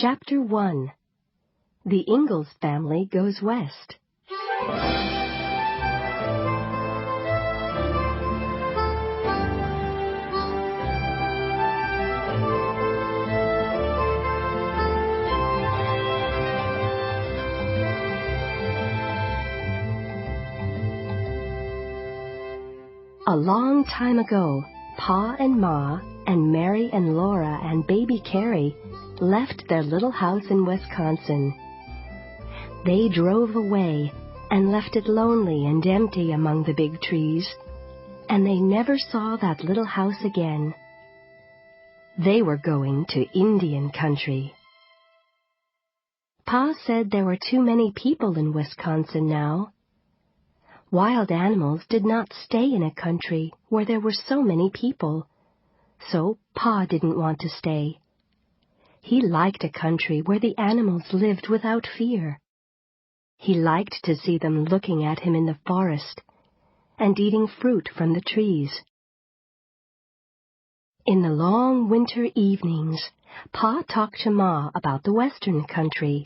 Chapter 1. The Ingalls Family Goes West. A long time ago, Pa and Ma and Mary and Laura and baby Carrie left their little house in Wisconsin. They drove away and left it lonely and empty among the big trees, and they never saw that little house again. They were going to Indian country. Pa said there were too many people in Wisconsin now. Wild animals did not stay in a country where there were so many people, so Pa didn't want to stay. He liked a country where the animals lived without fear. He liked to see them looking at him in the forest and eating fruit from the trees. In the long winter evenings, Pa talked to Ma about the western country.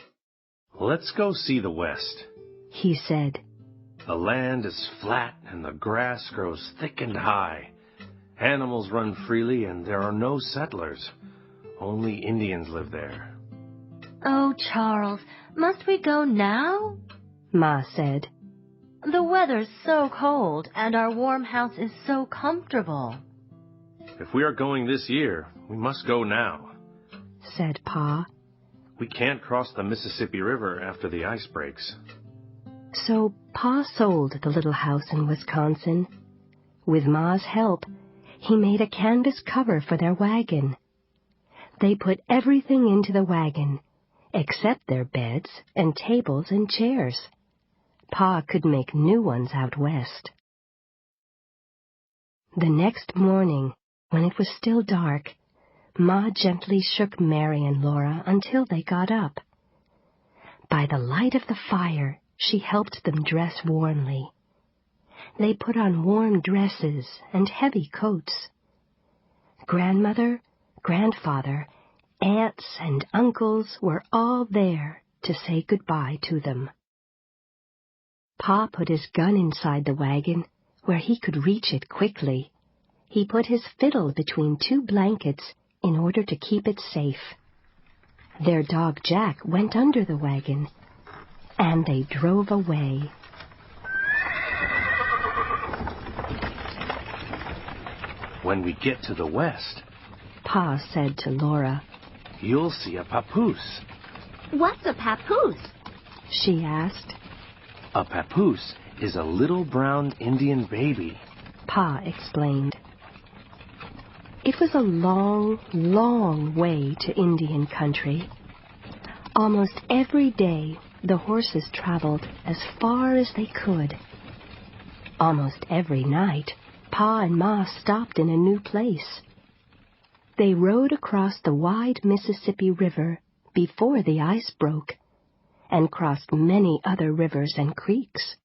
"Let's go see the West," he said. "The land is flat and the grass grows thick and high. Animals run freely and there are no settlers. Only Indians live there." "Oh, Charles, must we go now?" Ma said. "The weather's so cold and our warm house is so comfortable." "If we are going this year, we must go now," said Pa. "We can't cross the Mississippi River after the ice breaks." So Pa sold the little house in Wisconsin. With Ma's help, he made a canvas cover for their wagon. They put everything into the wagon, except their beds and tables and chairs. Pa could make new ones out west. The next morning, when it was still dark, Ma gently shook Mary and Laura until they got up. By the light of the fire, she helped them dress warmly. They put on warm dresses and heavy coats. Grandmother, grandfather, aunts, and uncles were all there to say goodbye to them. Pa put his gun inside the wagon, where he could reach it quickly. He put his fiddle between two blankets in order to keep it safe. Their dog Jack went under the wagon, and they drove away. "When we get to the West," Pa said to Laura, "you'll see a papoose." "What's a papoose?" she asked. "A papoose is a little brown Indian baby," Pa explained. It was a long, long way to Indian country. Almost every day, the horses traveled as far as they could. Almost every night, Pa and Ma stopped in a new place. They rode across the wide Mississippi River before the ice broke, and crossed many other rivers and creeks.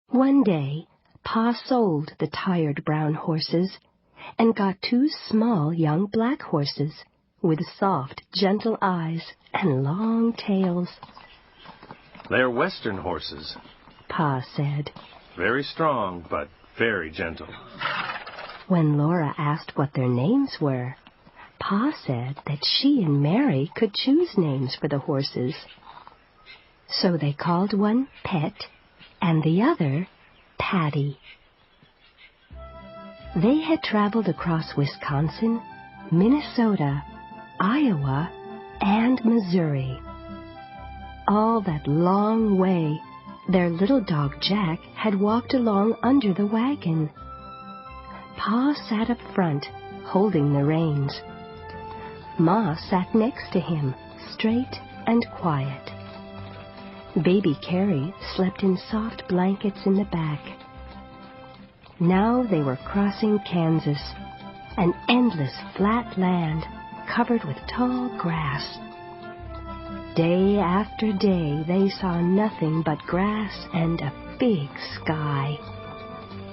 One day, Pa sold the tired brown horses and got two small young black horses with soft, gentle eyes and long tails. "They're Western horses," Pa said. "Very strong, but very gentle." When Laura asked what their names were, Pa said that she and Mary could choose names for the horses. So they called one Pet and the other Patty. They had traveled across Wisconsin, Minnesota, Iowa, and Missouri. All that long way, their little dog Jack had walked along under the wagon. Pa sat up front, holding the reins. Ma sat next to him, straight and quiet. Baby Carrie slept in soft blankets in the back. Now they were crossing Kansas, an endless flat land covered with tall grass. Day after day they saw nothing but grass and a big sky.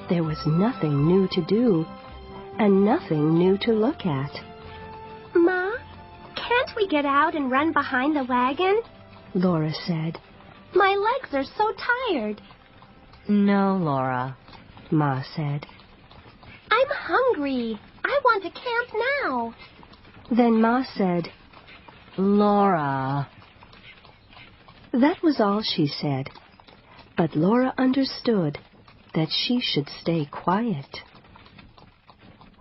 There was nothing new to do, and nothing new to look at. "Ma, can't Can't we get out and run behind the wagon? Laura said. My legs are so tired. No, Laura, Ma said. I'm hungry. I want to camp now. Then Ma said, Laura. That was all she said, but Laura understood that she should stay quiet.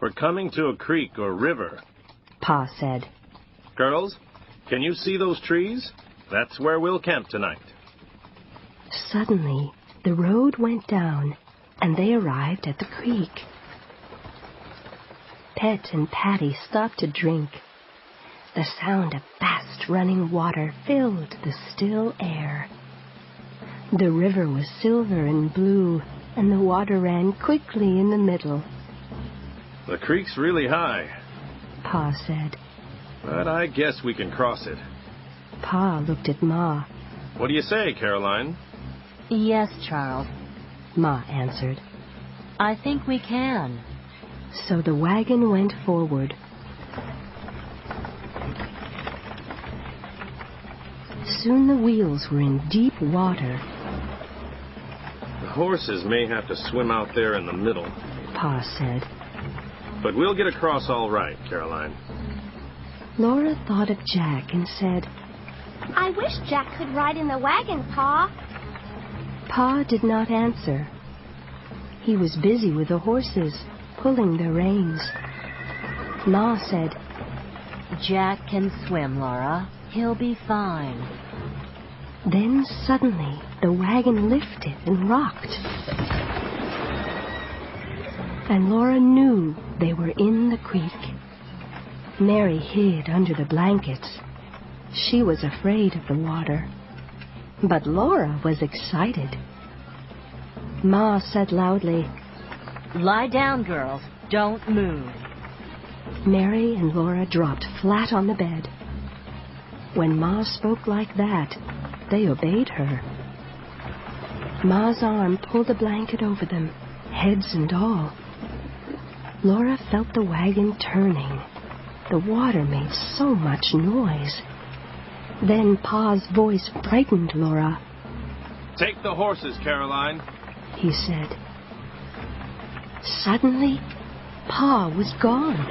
We're coming to a creek or river, Pa said. Girls, can you see those trees? That's where we'll camp tonight. Suddenly, the road went down, and they arrived at the creek. Pet and Patty stopped to drink. The sound of fast running water filled the still air. The river was silver and blue, and the water ran quickly in the middle. The creek's really high, Pa said. but I guess we can cross it. Pa looked at Ma. What do you say, Caroline? Yes, Charles. Ma answered. I think we can. So the wagon went forward. Soon the wheels were in deep water. The horses may have to swim out there in the middle, Pa said. but we'll get across all right, Caroline. Laura thought of Jack and said, I wish Jack could ride in the wagon, Pa. Pa did not answer. He was busy with the horses, pulling their reins. Ma said, Jack can swim, Laura. He'll be fine. Then suddenly the wagon lifted and rocked. And Laura knew they were in the creek. Mary hid under the blankets. She was afraid of the water. But Laura was excited. Ma said loudly, Lie down, girls. Don't move. Mary and Laura dropped flat on the bed. When Ma spoke like that, they obeyed her. Ma's arm pulled a blanket over them, heads and all. Laura felt the wagon turning. The water made so much noise. Then Pa's voice frightened Laura. Take the horses, Caroline. He said. Suddenly, Pa was gone.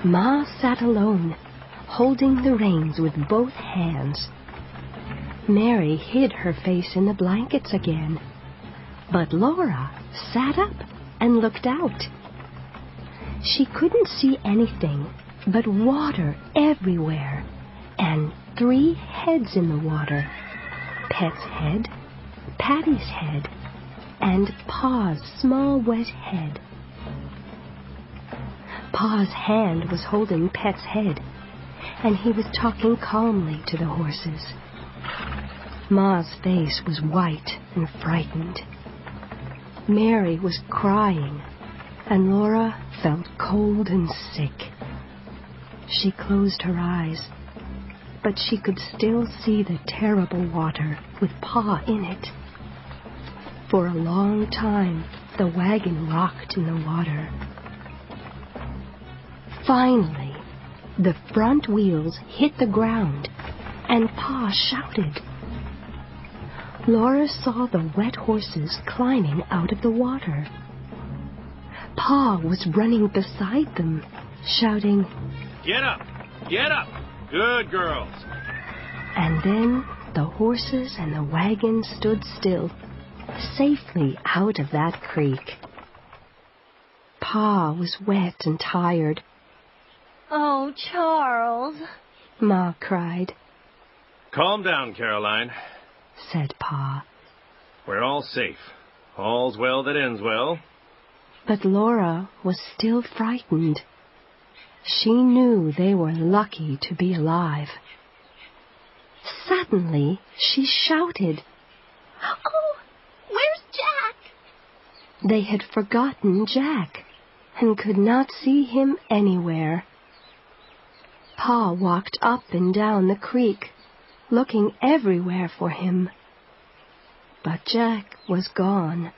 Ma sat alone, holding the reins with both hands. Mary hid her face in the blankets again, but Laura sat up and looked out. She couldn't see anything but water everywhere, and 3 heads in the water. Pet's head, Patty's head, and Pa's small wet head. Pa's hand was holding Pet's head, and he was talking calmly to the horses. Ma's face was white and frightened. Mary was crying, and Laura felt cold and sick. She closed her eyes, but she could still see the terrible water with Pa in it. For a long time, the wagon rocked in the water. Finally, the front wheels hit the ground, and Pa shouted. Laura saw the wet horses climbing out of the water. Pa was running beside them, shouting, Get up! Get up! Good girls! And then the horses and the wagon stood still, safely out of that creek. Pa was wet and tired. Oh, Charles. Ma cried. Calm down, Caroline. Said Pa. We're all safe. All's well that ends well. But Laura was still frightened. She knew they were lucky to be alive. Suddenly, she shouted, Oh, where's Jack? They had forgotten Jack and could not see him anywhere. Pa walked up and down the creek, looking everywhere for him. But Jack was gone.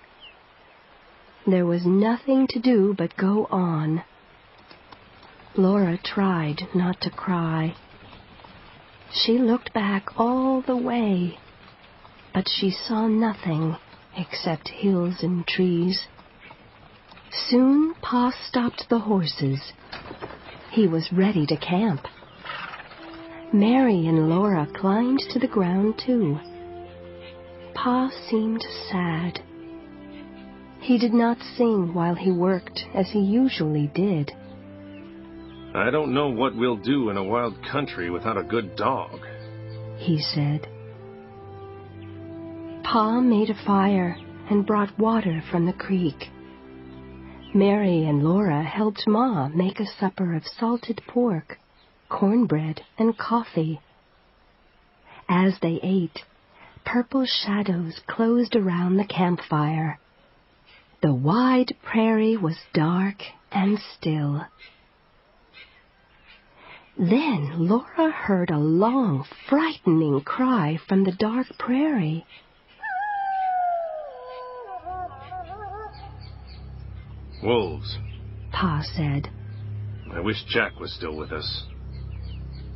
There was nothing to do but go on. Laura tried not to cry. She looked back all the way, but she saw nothing except hills and trees. Soon Pa stopped the horses. He was ready to camp. Mary and Laura climbed to the ground too. Pa seemed sad. He did not sing while he worked as he usually did. I don't know what we'll do in a wild country without a good dog, he said. Pa made a fire and brought water from the creek. Mary and Laura helped Ma make a supper of salted pork, cornbread, and coffee. As they ate, purple shadows closed around the campfire. The wide prairie was dark and still. Then Laura heard a long, frightening cry from the dark prairie. Wolves, Pa said. I wish Jack was still with us.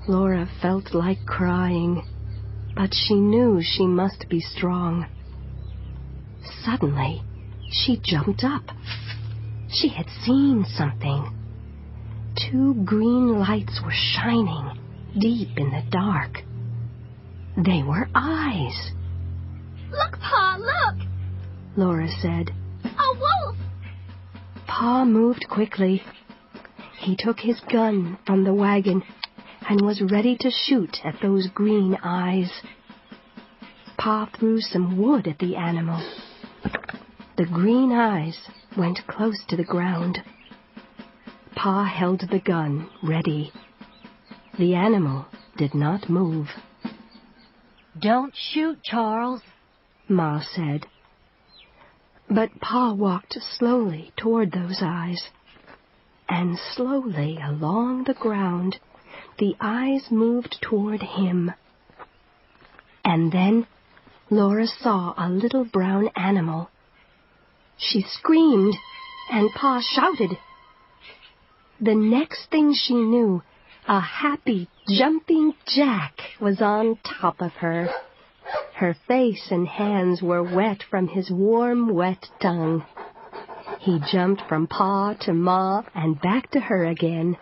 Laura felt like crying, but she knew she must be strong. Suddenly, she jumped up. She had seen something. 2 green lights were shining deep in the dark. They were eyes. Look, Pa, look! Laura said. A wolf! Pa moved quickly. He took his gun from the wagon and was ready to shoot at those green eyes. Pa threw some wood at the animal. The green eyes went close to the ground. Pa held the gun ready. The animal did not move. Don't shoot, Charles, Ma said. But Pa walked slowly toward those eyes, and slowly along the ground the eyes moved toward him. And then Laura saw a little brown animal. She screamed, and Pa shouted. The next thing she knew, a happy, jumping Jack was on top of her. Her face and hands were wet from his warm, wet tongue. He jumped from Pa to Ma and back to her again.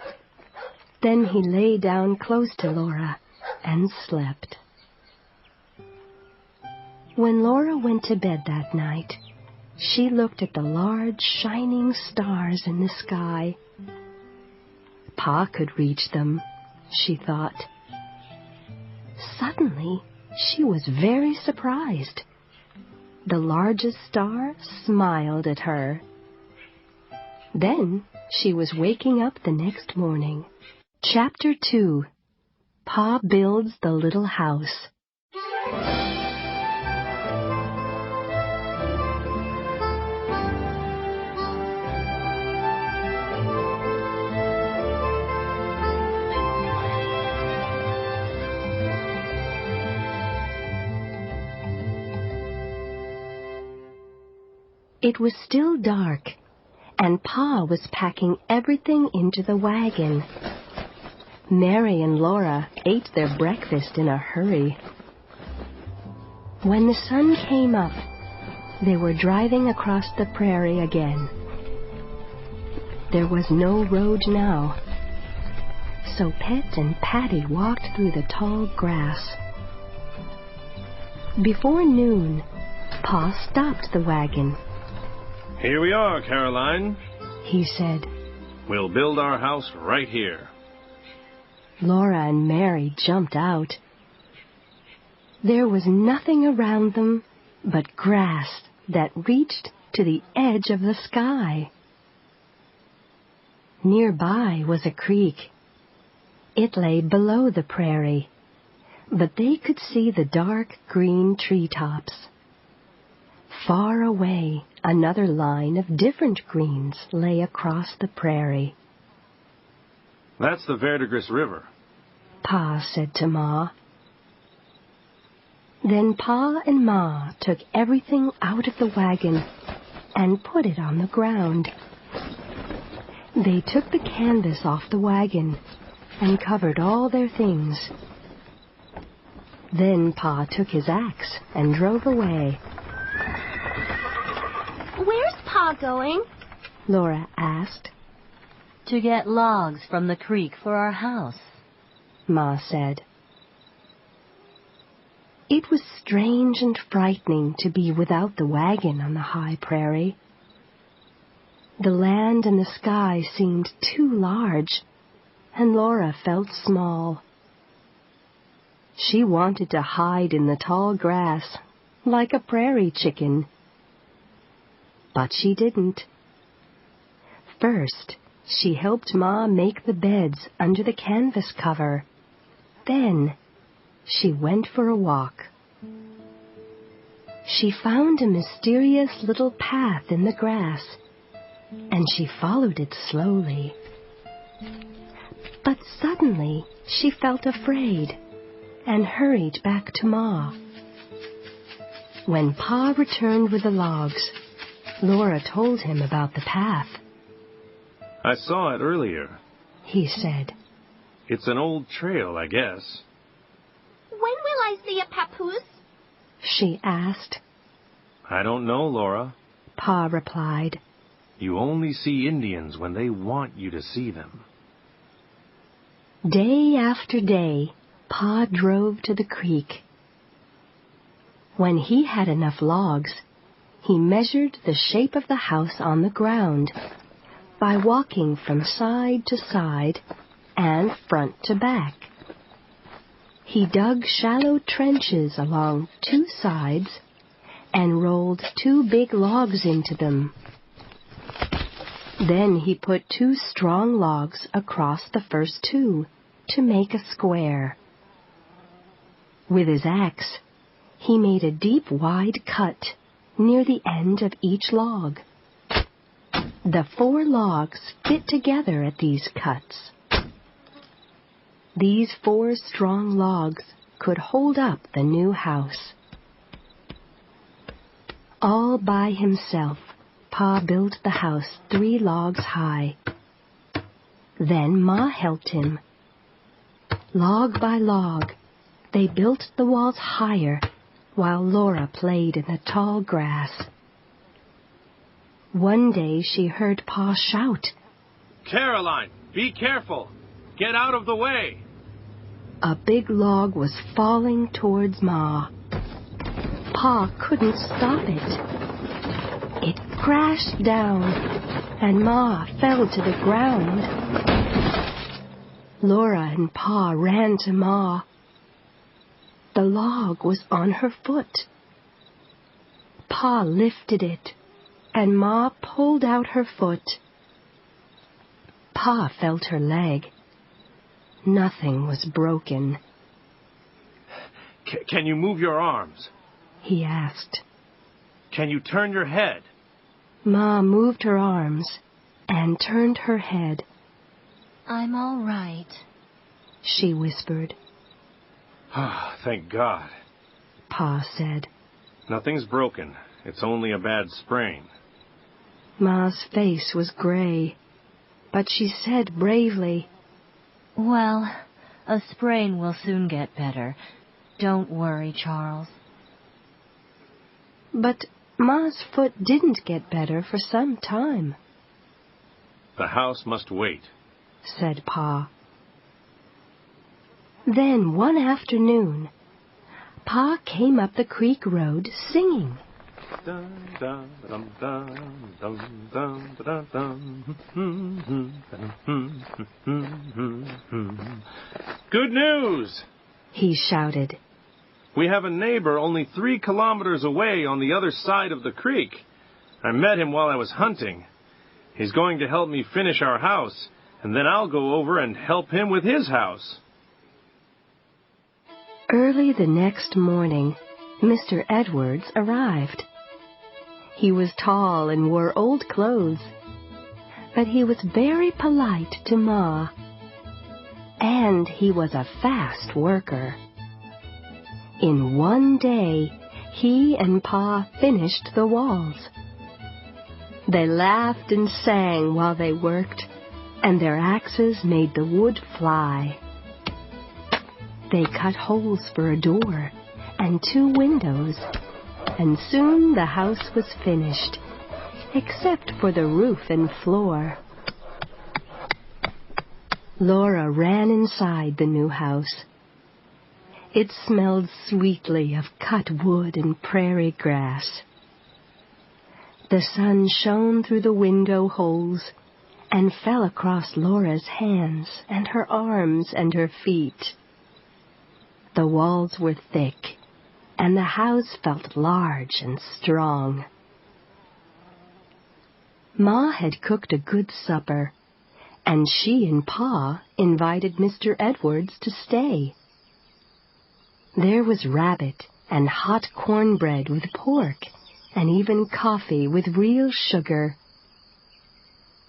Then he lay down close to Laura and slept. When Laura went to bed that night, she looked at the large, shining stars in the sky. Pa could reach them, she thought. Suddenly, she was very surprised. The largest star smiled at her. Then she was waking up the next morning. Chapter 2. Pa Builds the Little House. It was still dark, and Pa was packing everything into the wagon. Mary and Laura ate their breakfast in a hurry. When the sun came up, they were driving across the prairie again. There was no road now, so Pet and Patty walked through the tall grass. Before noon, Pa stopped the wagon. Here we are, Caroline, he said. We'll build our house right here. Laura and Mary jumped out. There was nothing around them but grass that reached to the edge of the sky. Nearby was a creek. It lay below the prairie, but they could see the dark green treetops. Far away, another line of different greens lay across the prairie. That's the Verdigris River, Pa said to Ma. Then Pa and Ma took everything out of the wagon and put it on the ground. They took the canvas off the wagon and covered all their things. Then Pa took his axe and drove away. Where's Pa going? Laura asked. To get logs from the creek for our house, Ma said. It was strange and frightening to be without the wagon on the high prairie. The land and the sky seemed too large, and Laura felt small. She wanted to hide in the tall grass, like a prairie chicken. But she didn't. First, she helped Ma make the beds under the canvas cover. Then, she went for a walk. She found a mysterious little path in the grass, and she followed it slowly. But suddenly, she felt afraid and hurried back to Ma. When Pa returned with the logs, Laura told him about the path. I saw it earlier, He said. It's an old trail, I guess. When will I see a papoose? She asked. I don't know, Laura. Pa replied. You only see Indians when they want you to see them. Day after day, Pa drove to the creek. When he had enough logs, he measured the shape of the house on the ground by walking from side to side and front to back. He dug shallow trenches along 2 sides and rolled 2 big logs into them. Then he put 2 strong logs across the first 2 to make a square. With his axe, he made a deep, wide cut near the end of each log. The 4 logs fit together at these cuts. These 4 strong logs could hold up the new house. All by himself, Pa built the house 3 logs high. Then Ma helped him. Log by log, they built the walls higher while Laura played in the tall grass. One day she heard Pa shout, Caroline, be careful! Get out of the way! A big log was falling towards Ma. Pa couldn't stop it. It crashed down, and Ma fell to the ground. Laura and Pa ran to Ma. The log was on her foot. Pa lifted it, and Ma pulled out her foot. Pa felt her leg. Nothing was broken. Can you move your arms? He asked. Can you turn your head? Ma moved her arms and turned her head. I'm all right. She whispered. Ah, thank God. Pa said. Nothing's broken. It's only a bad sprain. Ma's face was gray, but she said bravely, Well, a sprain will soon get better. Don't worry, Charles. But Ma's foot didn't get better for some time, The house must wait. said Pa. Then one afternoon, Pa came up the creek road singing. Dun, dun, dun, dun, dun, dun, dun, dun. Good news! He shouted. We have a neighbor only 3 kilometers away on the other side of the creek. I met him while I was hunting. He's going to help me finish our house, and then I'll go over and help him with his house. Early the next morning, Mr. Edwards arrived. He was tall and wore old clothes, but he was very polite to Ma. And he was a fast worker. In one day, he and Pa finished the walls. They laughed and sang while they worked, and their axes made the wood fly. They cut holes for a door and 2 windows, and soon the house was finished, except for the roof and floor. Laura ran inside the new house. It smelled sweetly of cut wood and prairie grass. The sun shone through the window holes and fell across Laura's hands and her arms and her feet. The walls were thick, and the house felt large and strong. Ma had cooked a good supper, and she and Pa invited Mr. Edwards to stay. There was rabbit and hot cornbread with pork, and even coffee with real sugar.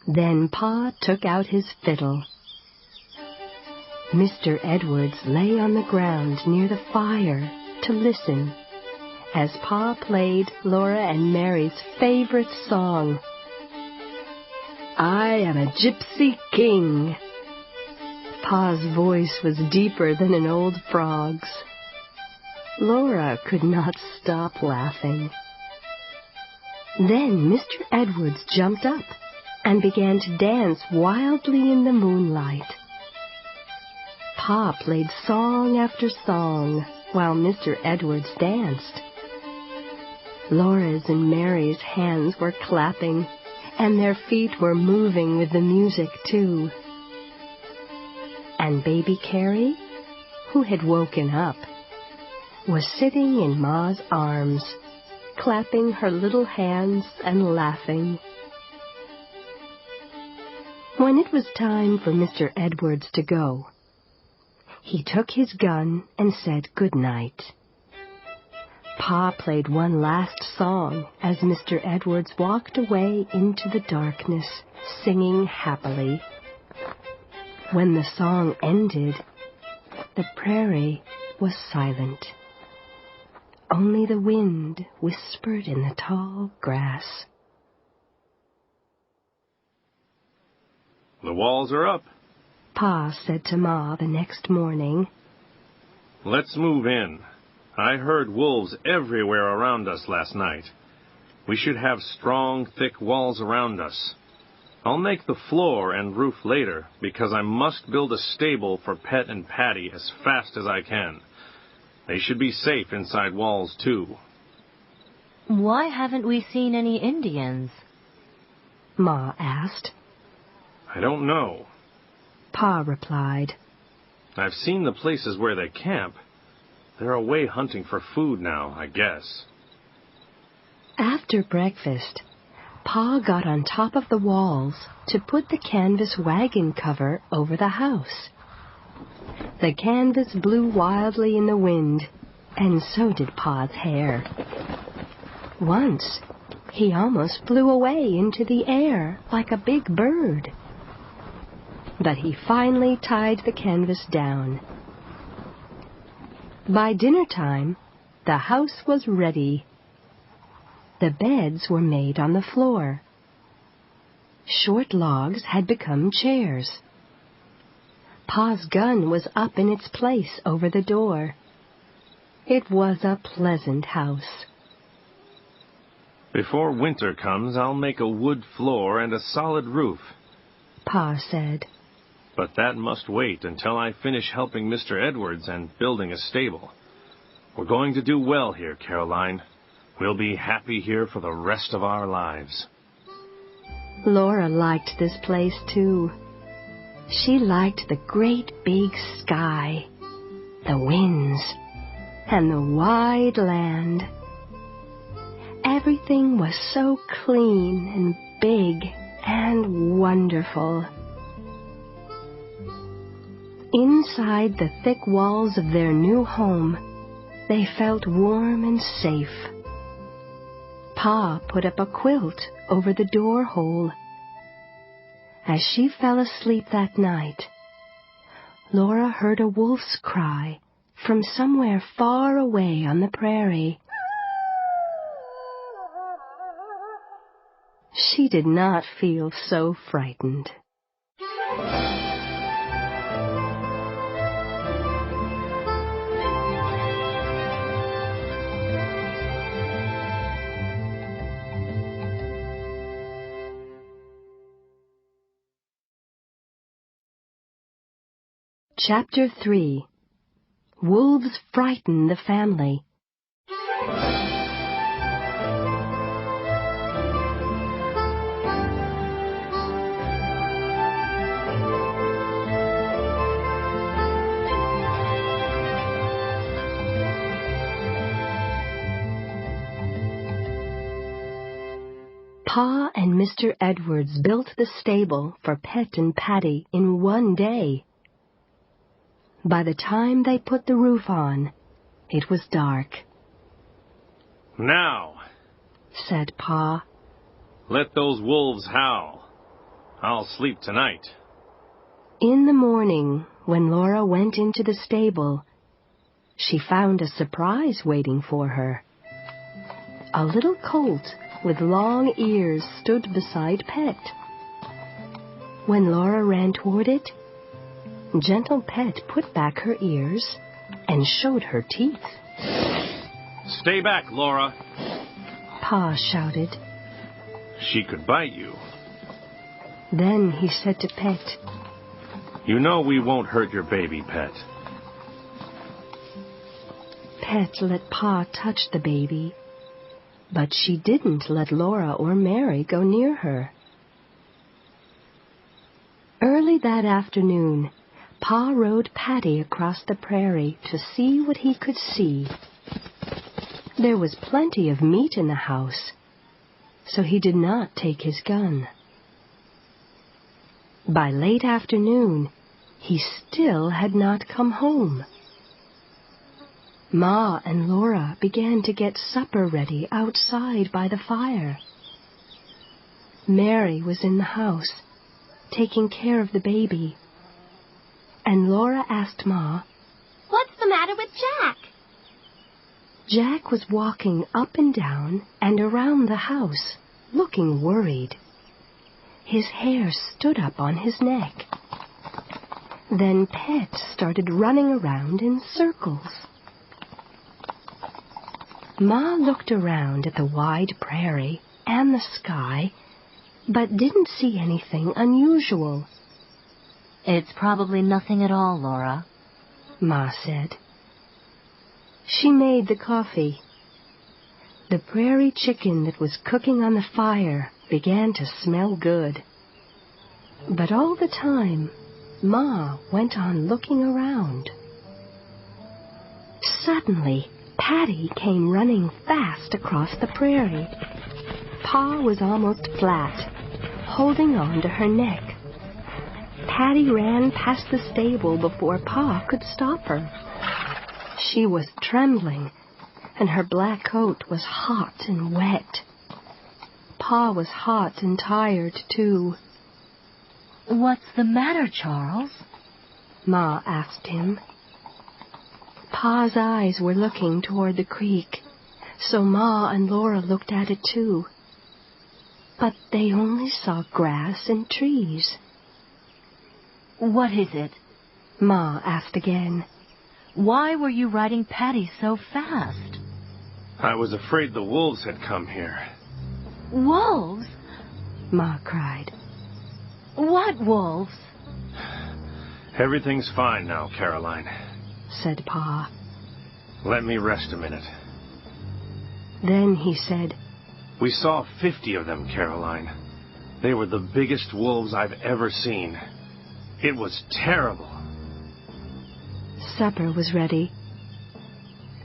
Then Pa took out his fiddle. Mr. Edwards lay on the ground near the fire to listen as Pa played Laura and Mary's favorite song, "I am a gypsy king." Pa's voice was deeper than an old frog's. Laura could not stop laughing. Then Mr. Edwards jumped up and began to dance wildly in the moonlight. Pa played song after song while Mr. Edwards danced. Laura's and Mary's hands were clapping, and their feet were moving with the music, too. And baby Carrie, who had woken up, was sitting in Ma's arms, clapping her little hands and laughing. When it was time for Mr. Edwards to go, he took his gun and said good night. Pa played one last song as Mr. Edwards walked away into the darkness, singing happily. When the song ended, the prairie was silent. Only the wind whispered in the tall grass. The walls are up, Pa said to Ma the next morning. Let's move in. I heard wolves everywhere around us last night. We should have strong, thick walls around us. I'll make the floor and roof later, because I must build a stable for Pet and Patty as fast as I can. They should be safe inside walls, too. Why haven't we seen any Indians? Ma asked. I don't know. Pa replied. I've seen the places where they camp. They're away hunting for food now, I guess. After breakfast, Pa got on top of the walls to put the canvas wagon cover over the house. The canvas blew wildly in the wind, and so did Pa's hair. Once, he almost flew away into the air like a big bird. But he finally tied the canvas down. By dinner time, the house was ready. The beds were made on the floor. Short logs had become chairs. Pa's gun was up in its place over the door. It was a pleasant house. Before winter comes, I'll make a wood floor and a solid roof, Pa said. But that must wait until I finish helping Mr. Edwards and building a stable. We're going to do well here, Caroline. We'll be happy here for the rest of our lives. Laura liked this place, too. She liked the great big sky, the winds, and the wide land. Everything was so clean and big and wonderful. Inside the thick walls of their new home, they felt warm and safe. Pa put up a quilt over the door hole. As she fell asleep that night, Laura heard a wolf's cry from somewhere far away on the prairie. She did not feel so frightened. Chapter 3. Wolves Frighten the Family. Pa and Mr. Edwards built the stable for Pet and Patty in one day. By the time they put the roof on, it was dark. Now, said Pa, let those wolves howl. I'll sleep tonight. in the morning, when Laura went into the stable, she found a surprise waiting for her. A little colt with long ears stood beside Pet. When Laura ran toward it, gentle Pet put back her ears and showed her teeth. Stay back, Laura. Pa shouted. She could bite you. Then he said to Pet, You know we won't hurt your baby, Pet. Pet let Pa touch the baby, but she didn't let Laura or Mary go near her. Early that afternoon, Pa rode Patty across the prairie to see what he could see. There was plenty of meat in the house, so he did not take his gun. By late afternoon, he still had not come home. Ma and Laura began to get supper ready outside by the fire. Mary was in the house, taking care of the baby, and Laura asked Ma, What's the matter with Jack? Jack was walking up and down and around the house, looking worried. His hair stood up on his neck. Then Pet started running around in circles. Ma looked around at the wide prairie and the sky, but didn't see anything unusual. It's probably nothing at all, Laura. Ma said. She made the coffee. The prairie chicken that was cooking on the fire began to smell good. But all the time, Ma went on looking around. Suddenly, Patty came running fast across the prairie. Pa was almost flat, holding on to her neck. Patty ran past the stable before Pa could stop her. She was trembling, and her black coat was hot and wet. Pa was hot and tired, too. What's the matter, Charles? Ma asked him. Pa's eyes were looking toward the creek, so Ma and Laura looked at it, too. But they only saw grass and trees. What is it? Ma asked again. Why were you riding Patty so fast? I was afraid the wolves had come here. Wolves? Ma cried. What wolves? Everything's fine now, Caroline. Said Pa. Let me rest a minute. Then he said, We saw 50 of them, Caroline. They were the biggest wolves I've ever seen. It was terrible. Supper was ready.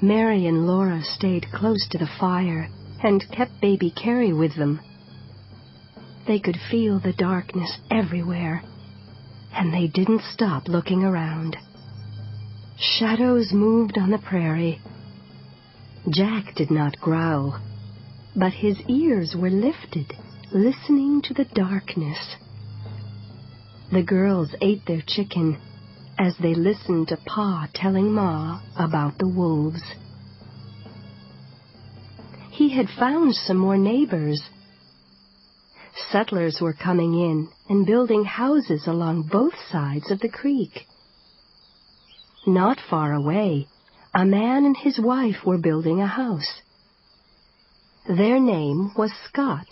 Mary and Laura stayed close to the fire and kept baby Carrie with them. They could feel the darkness everywhere, and they didn't stop looking around. Shadows moved on the prairie. Jack did not growl, but his ears were lifted, listening to the darkness. The girls ate their chicken as they listened to Pa telling Ma about the wolves. He had found some more neighbors. Settlers were coming in and building houses along both sides of the creek. Not far away, a man and his wife were building a house. Their name was Scott,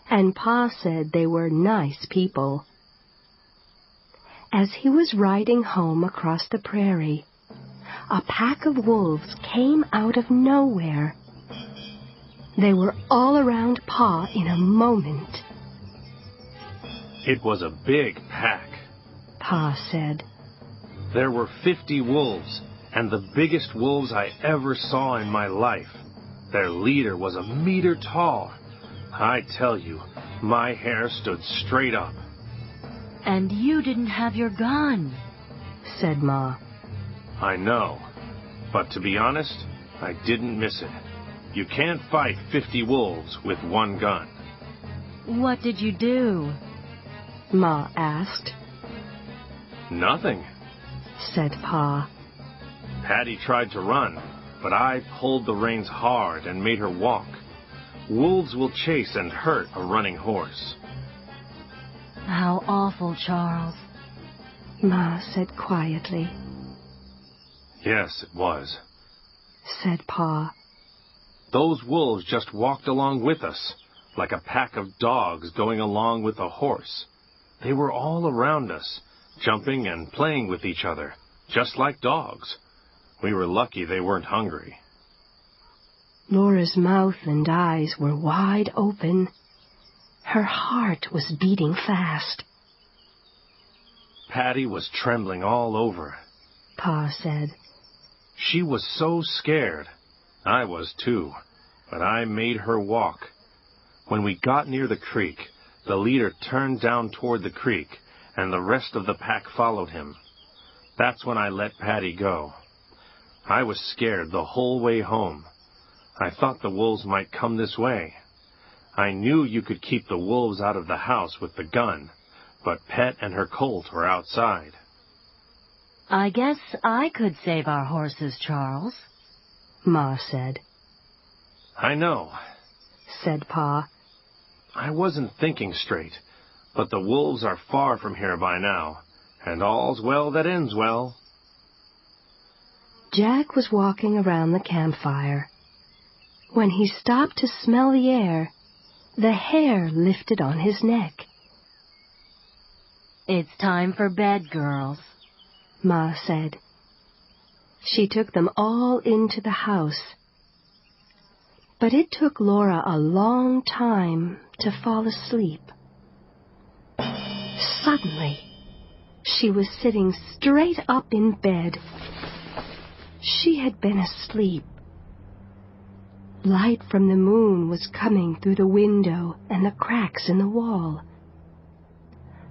and Pa said they were nice people. As he was riding home across the prairie, a pack of wolves came out of nowhere. They were all around Pa in a moment. It was a big pack. Pa said. There were 50 wolves, and the biggest wolves I ever saw in my life. Their leader was a meter tall. I tell you, my hair stood straight up. And you didn't have your gun, said Ma. I know, but to be honest, I didn't miss it. You can't fight 50 wolves with one gun. What did you do? Ma asked. Nothing, said Pa. Patty tried to run, but I pulled the reins hard and made her walk. Wolves will chase and hurt a running horse. How awful, Charles, Ma said quietly. Yes, it was, said Pa. Those wolves just walked along with us, like a pack of dogs going along with a horse. They were all around us, jumping and playing with each other, just like dogs. We were lucky they weren't hungry. Laura's mouth and eyes were wide open. Her heart was beating fast. Patty was trembling all over, Pa said. She was so scared. I was too, but I made her walk. When we got near the creek, the leader turned down toward the creek, and the rest of the pack followed him. That's when I let Patty go. I was scared the whole way home. I thought the wolves might come this way. I knew you could keep the wolves out of the house with the gun, but Pet and her colt were outside. I guess I could save our horses, Charles, Ma said. I know, said Pa. I wasn't thinking straight, but the wolves are far from here by now, and all's well that ends well. Jack was walking around the campfire. When he stopped to smell the air, the hair lifted on his neck. It's time for bed, girls, Ma said. She took them all into the house. But it took Laura a long time to fall asleep. Suddenly, she was sitting straight up in bed. She had been asleep. Light from the moon was coming through the window and the cracks in the wall.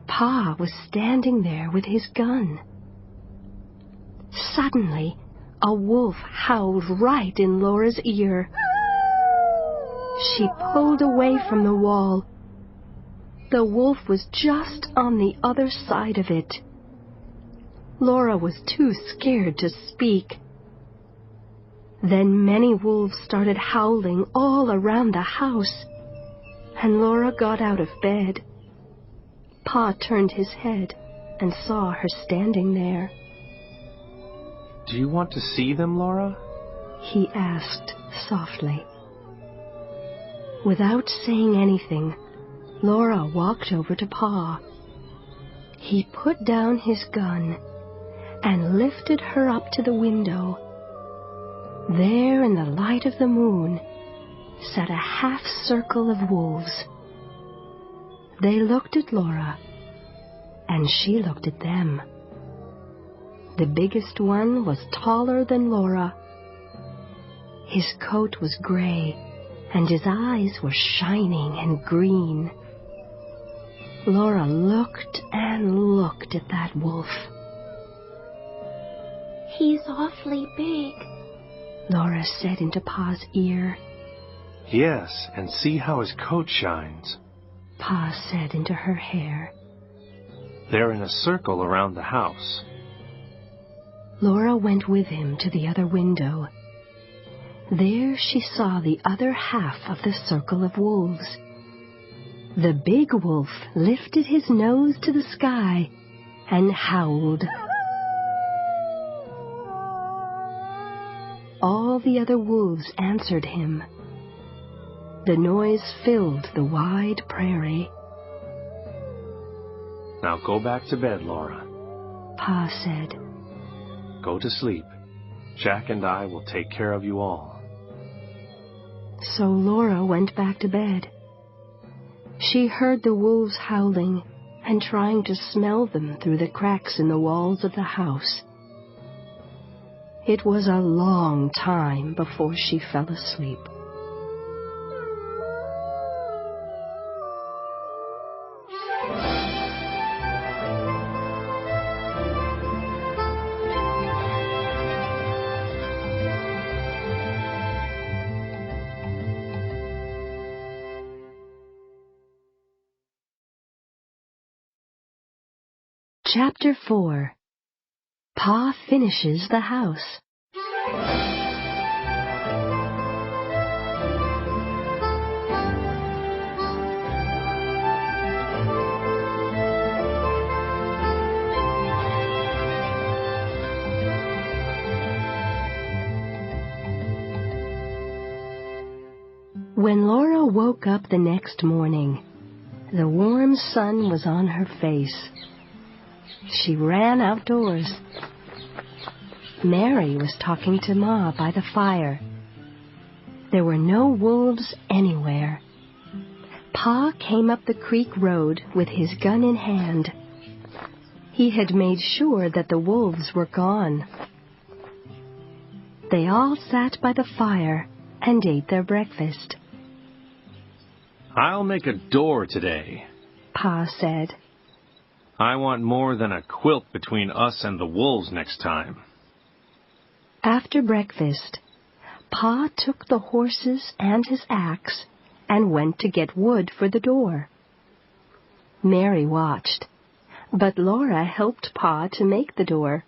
Pa was standing there with his gun. Suddenly, a wolf howled right in Laura's ear. She pulled away from the wall. The wolf was just on the other side of it. Laura was too scared to speak. Then many wolves started howling all around the house, and Laura got out of bed. Pa turned his head and saw her standing there. Do you want to see them, Laura? He asked softly. Without saying anything, Laura walked over to Pa. He put down his gun and lifted her up to the window. There in the light of the moon sat a half circle of wolves. They looked at Laura, and she looked at them. The biggest one was taller than Laura. His coat was gray, and his eyes were shining and green. Laura looked and looked at that wolf. He's awfully big, Laura said into Pa's ear. Yes, and see how his coat shines. Pa said into her hair. They're in a circle around the house. Laura went with him to the other window. There she saw the other half of the circle of wolves. The big wolf lifted his nose to the sky and howled. All the other wolves answered him. The noise filled the wide prairie. Now go back to bed, Laura. Pa said. Go to sleep. Jack and I will take care of you all. So Laura went back to bed. She heard the wolves howling and trying to smell them through the cracks in the walls of the house. It was a long time before she fell asleep. Chapter 4. Pa finishes the house. When Laura woke up the next morning, the warm sun was on her face. She ran outdoors. Mary was talking to Ma by the fire. There were no wolves anywhere. Pa came up the creek road with his gun in hand. He had made sure that the wolves were gone. They all sat by the fire and ate their breakfast. I'll make a door today, Pa said. I want more than a quilt between us and the wolves next time. After breakfast, Pa took the horses and his axe and went to get wood for the door. Mary watched, but Laura helped Pa to make the door.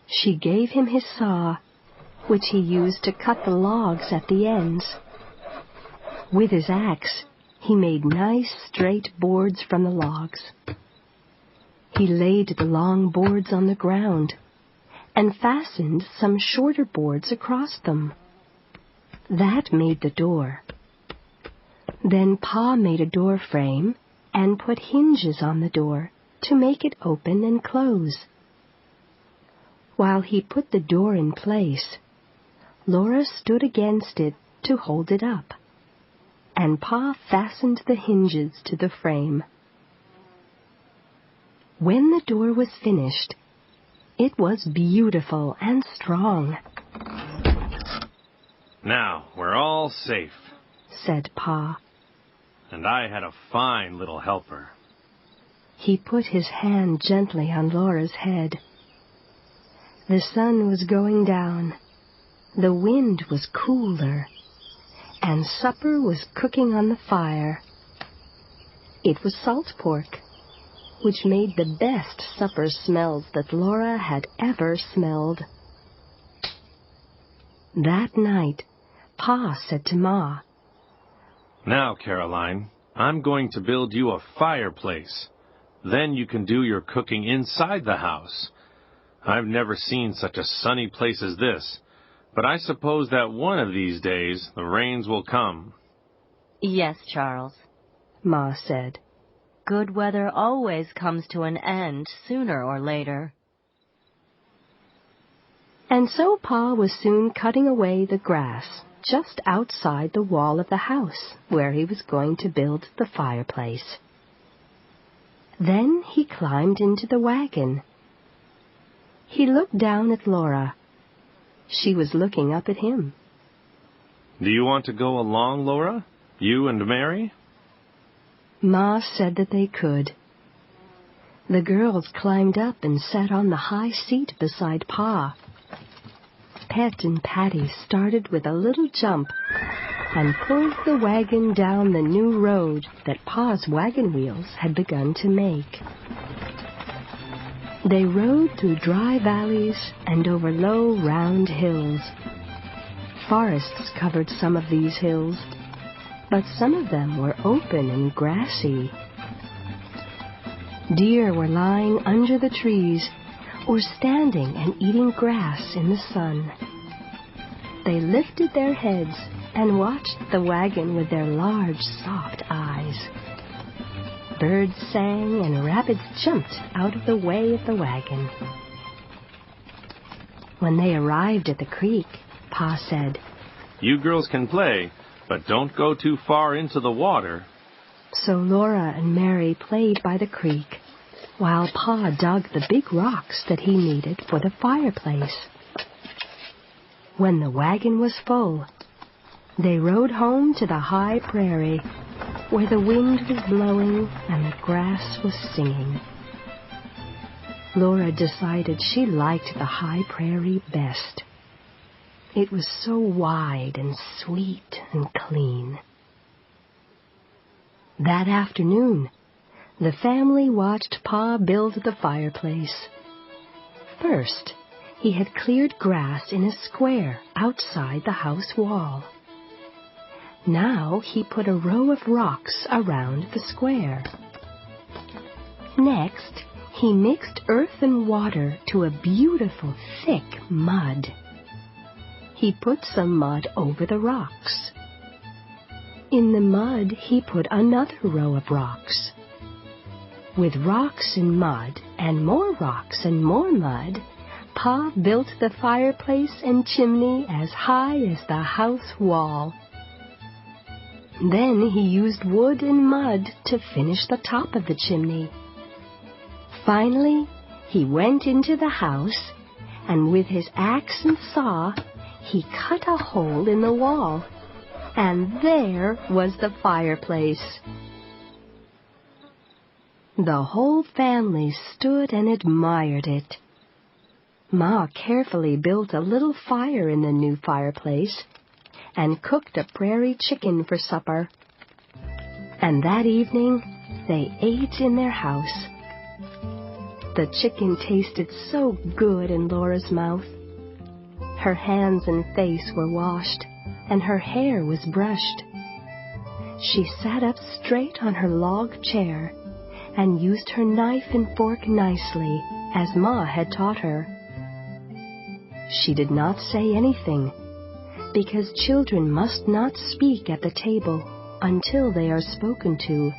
She gave him his saw, which he used to cut the logs at the ends. With his axe, he made nice straight boards from the logs. He laid the long boards on the ground and fastened some shorter boards across them. That made the door. Then Pa made a door frame and put hinges on the door to make it open and close. While he put the door in place, Laura stood against it to hold it up, and Pa fastened the hinges to the frame. When the door was finished, it was beautiful and strong. Now, we're all safe, said Pa. And I had a fine little helper. He put his hand gently on Laura's head. The sun was going down, the wind was cooler, and supper was cooking on the fire. It was salt pork, which made the best supper smells that Laura had ever smelled. That night, Pa said to Ma, Now, Caroline, I'm going to build you a fireplace. Then you can do your cooking inside the house. I've never seen such a sunny place as this, but I suppose that one of these days the rains will come. Yes, Charles, Ma said. Good weather always comes to an end sooner or later. And so Pa was soon cutting away the grass just outside the wall of the house where he was going to build the fireplace. Then he climbed into the wagon. He looked down at Laura. She was looking up at him. Do you want to go along, Laura? You and Mary? Ma said that they could. The girls climbed up and sat on the high seat beside Pa. Pet and Patty started with a little jump and pulled the wagon down the new road that Pa's wagon wheels had begun to make. They rode through dry valleys and over low, round hills. Forests covered some of these hills, but some of them were open and grassy. Deer were lying under the trees or standing and eating grass in the sun. They lifted their heads and watched the wagon with their large, soft eyes. Birds sang and rabbits jumped out of the way of the wagon. When they arrived at the creek, Pa said, "You girls can play, but don't go too far into the water." So Laura and Mary played by the creek, while Pa dug the big rocks that he needed for the fireplace. When the wagon was full, they rode home to the high prairie, where the wind was blowing and the grass was singing. Laura decided she liked the high prairie best. It was so wide and sweet and clean. That afternoon, the family watched Pa build the fireplace. First, he had cleared grass in a square outside the house wall. Now he put a row of rocks around the square. Next, he mixed earth and water to a beautiful thick mud. He put some mud over the rocks. In the mud, he put another row of rocks. With rocks and mud, and more rocks and more mud, Pa built the fireplace and chimney as high as the house wall. Then he used wood and mud to finish the top of the chimney. Finally, he went into the house, and with his axe and saw, he cut a hole in the wall, and there was the fireplace. The whole family stood and admired it. Ma carefully built a little fire in the new fireplace and cooked a prairie chicken for supper. And that evening, they ate in their house. The chicken tasted so good in Laura's mouth. Her hands and face were washed, and her hair was brushed. She sat up straight on her log chair and used her knife and fork nicely, as Ma had taught her. She did not say anything, because children must not speak at the table until they are spoken to.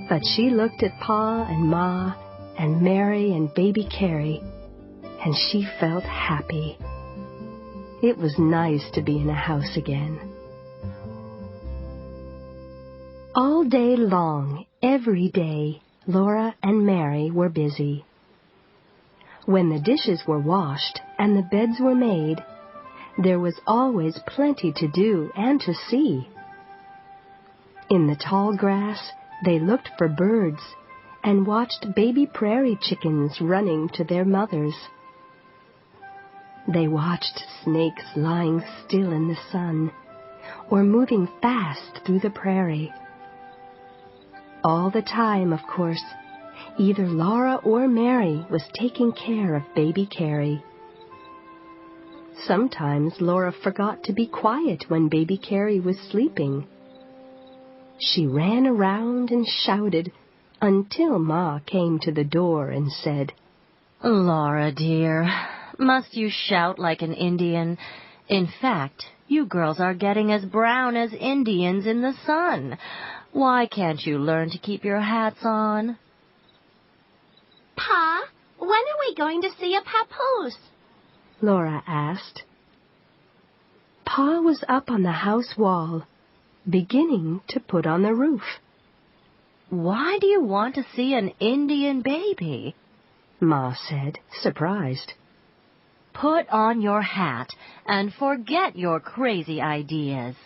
But she looked at Pa and Ma and Mary and baby Carrie, and she felt happy. It was nice to be in a house again. All day long, every day, Laura and Mary were busy. When the dishes were washed and the beds were made, there was always plenty to do and to see. In the tall grass, they looked for birds and watched baby prairie chickens running to their mothers. They watched snakes lying still in the sun or moving fast through the prairie. All the time, of course, either Laura or Mary was taking care of baby Carrie. Sometimes Laura forgot to be quiet when baby Carrie was sleeping. She ran around and shouted until Ma came to the door and said, "Laura, dear, must you shout like an Indian? In fact, you girls are getting as brown as Indians in the sun. Why can't you learn to keep your hats on?" Pa, when are we going to see a papoose? Laura asked. Pa was up on the house wall, beginning to put on the roof. "Why do you want to see an Indian baby?" Ma said, surprised. "Put on your hat and forget your crazy ideas."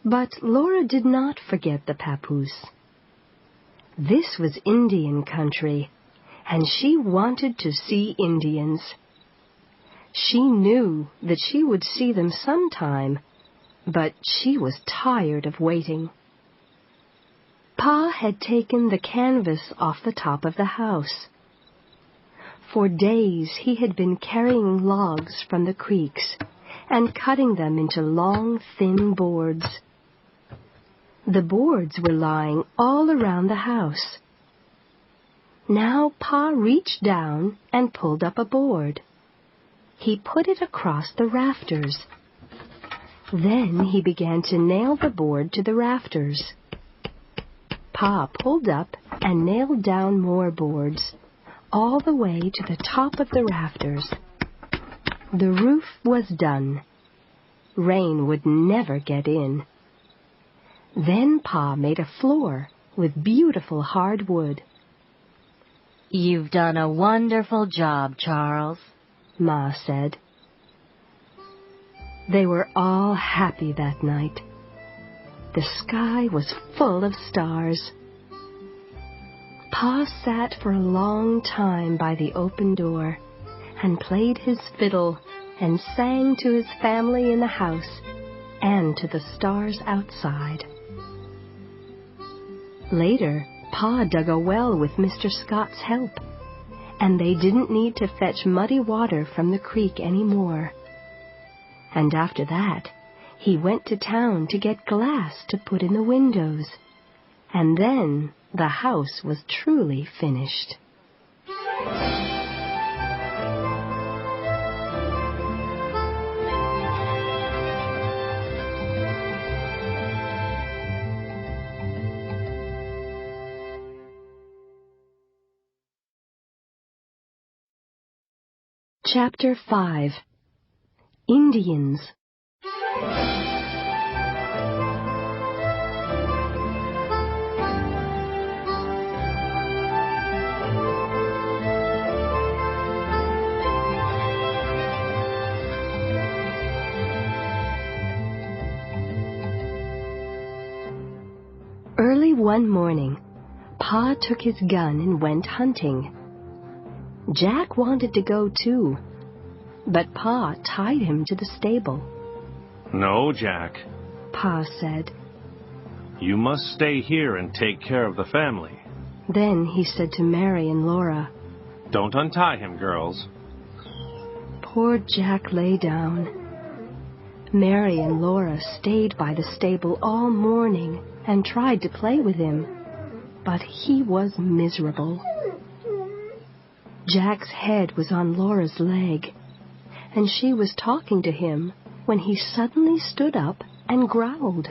But Laura did not forget the papoose. This was Indian country, and she wanted to see Indians. She knew that she would see them sometime, but she was tired of waiting. Pa had taken the canvas off the top of the house. For days he had been carrying logs from the creeks and cutting them into long, thin boards. The boards were lying all around the house. Now Pa reached down and pulled up a board. He put it across the rafters. Then he began to nail the board to the rafters. Pa pulled up and nailed down more boards, all the way to the top of the rafters. The roof was done. Rain would never get in. Then Pa made a floor with beautiful hard wood. "You've done a wonderful job, Charles," Ma said. They were all happy that night. The sky was full of stars. Pa sat for a long time by the open door and played his fiddle and sang to his family in the house and to the stars outside. Later, Pa dug a well with Mr. Scott's help, and they didn't need to fetch muddy water from the creek anymore. And after that, he went to town to get glass to put in the windows, and then the house was truly finished. Chapter 5. Indians. Early one morning, Pa took his gun and went hunting. Jack wanted to go too, but Pa tied him to the stable. "No, Jack," Pa said. "you must stay here and take care of the family. Then he said to Mary and Laura, Don't untie him, girls." Poor Jack lay down. Mary and Laura stayed by the stable all morning and tried to play with him, but he was miserable. Jack's head was on Laura's leg, and she was talking to him when he suddenly stood up and growled.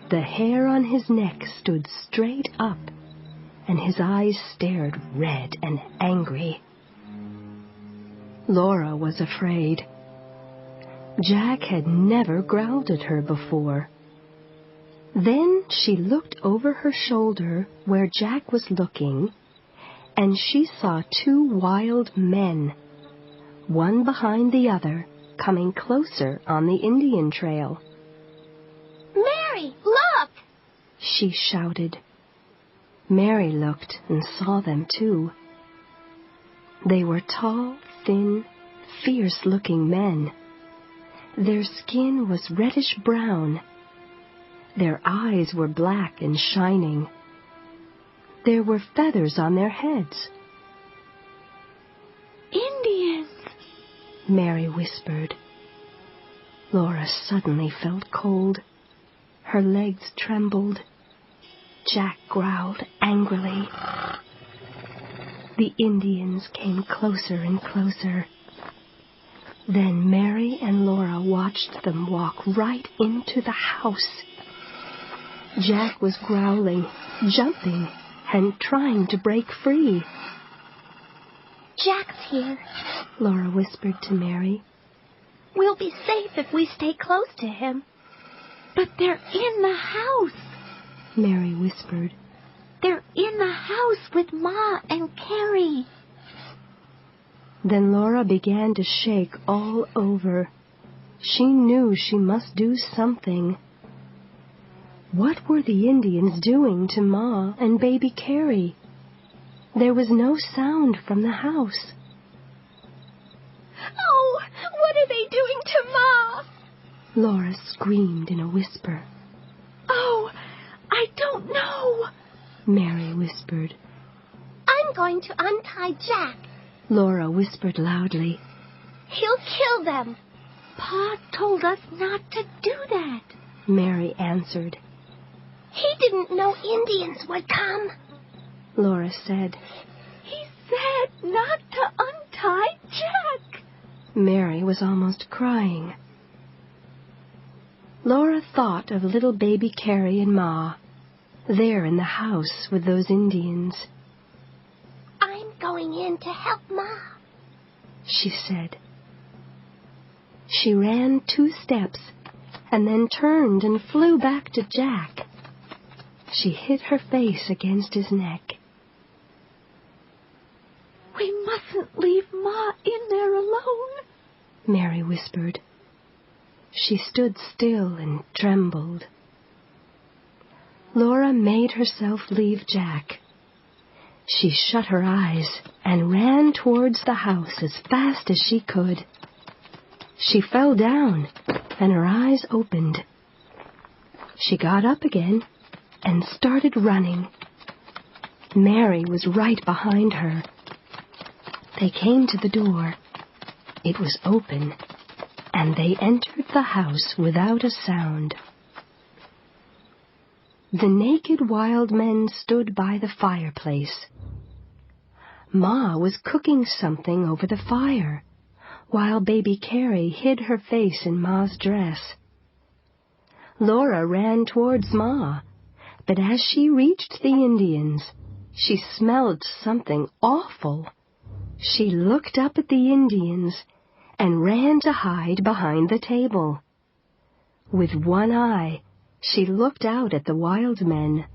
The hair on his neck stood straight up, and his eyes stared red and angry. Laura was afraid. Jack had never growled at her before. Then she looked over her shoulder where Jack was looking, and she saw two wild men, one behind the other, coming closer on the Indian trail. Mary, look! She shouted. Mary looked and saw them too. They were tall, thin, fierce-looking men. Their skin was reddish-brown. Their eyes were black and shining. There were feathers on their heads. Indians! Mary whispered. Laura suddenly felt cold. Her legs trembled. Jack growled angrily. The Indians came closer and closer. Then Mary and Laura watched them walk right into the house. Jack was growling, jumping, and trying to break free. Jack's here. Laura whispered to Mary. We'll be safe if we stay close to him. But they're in the house. Mary whispered. They're in the house with Ma and Carrie. Then Laura began to shake all over. She knew she must do something. What were the Indians doing to Ma and baby Carrie? There was no sound from the house. Oh, what are they doing to Ma? Laura screamed in a whisper. Oh, I don't know. Mary whispered. I'm going to untie Jack. Laura whispered loudly. He'll kill them. Pa told us not to do that. Mary answered. He didn't know Indians would come. Laura said. He said not to untie Jack. Mary was almost crying. Laura thought of little baby Carrie and Ma. there in the house with those Indians. I'm going in to help Ma, she said. She ran 2 steps and then turned and flew back to Jack. She hid her face against his neck. We mustn't leave Ma in there alone, Mary whispered. She stood still and trembled. Laura made herself leave Jack. She shut her eyes and ran towards the house as fast as she could. She fell down, and her eyes opened. She got up again and started running. Mary was right behind her. They came to the door. It was open, and they entered the house without a sound. The naked wild men stood by the fireplace. Ma was cooking something over the fire, while baby Carrie hid her face in Ma's dress. Laura ran towards Ma, but as she reached the Indians, she smelled something awful. She looked up at the Indians and ran to hide behind the table. With one eye, she looked out at the wild men.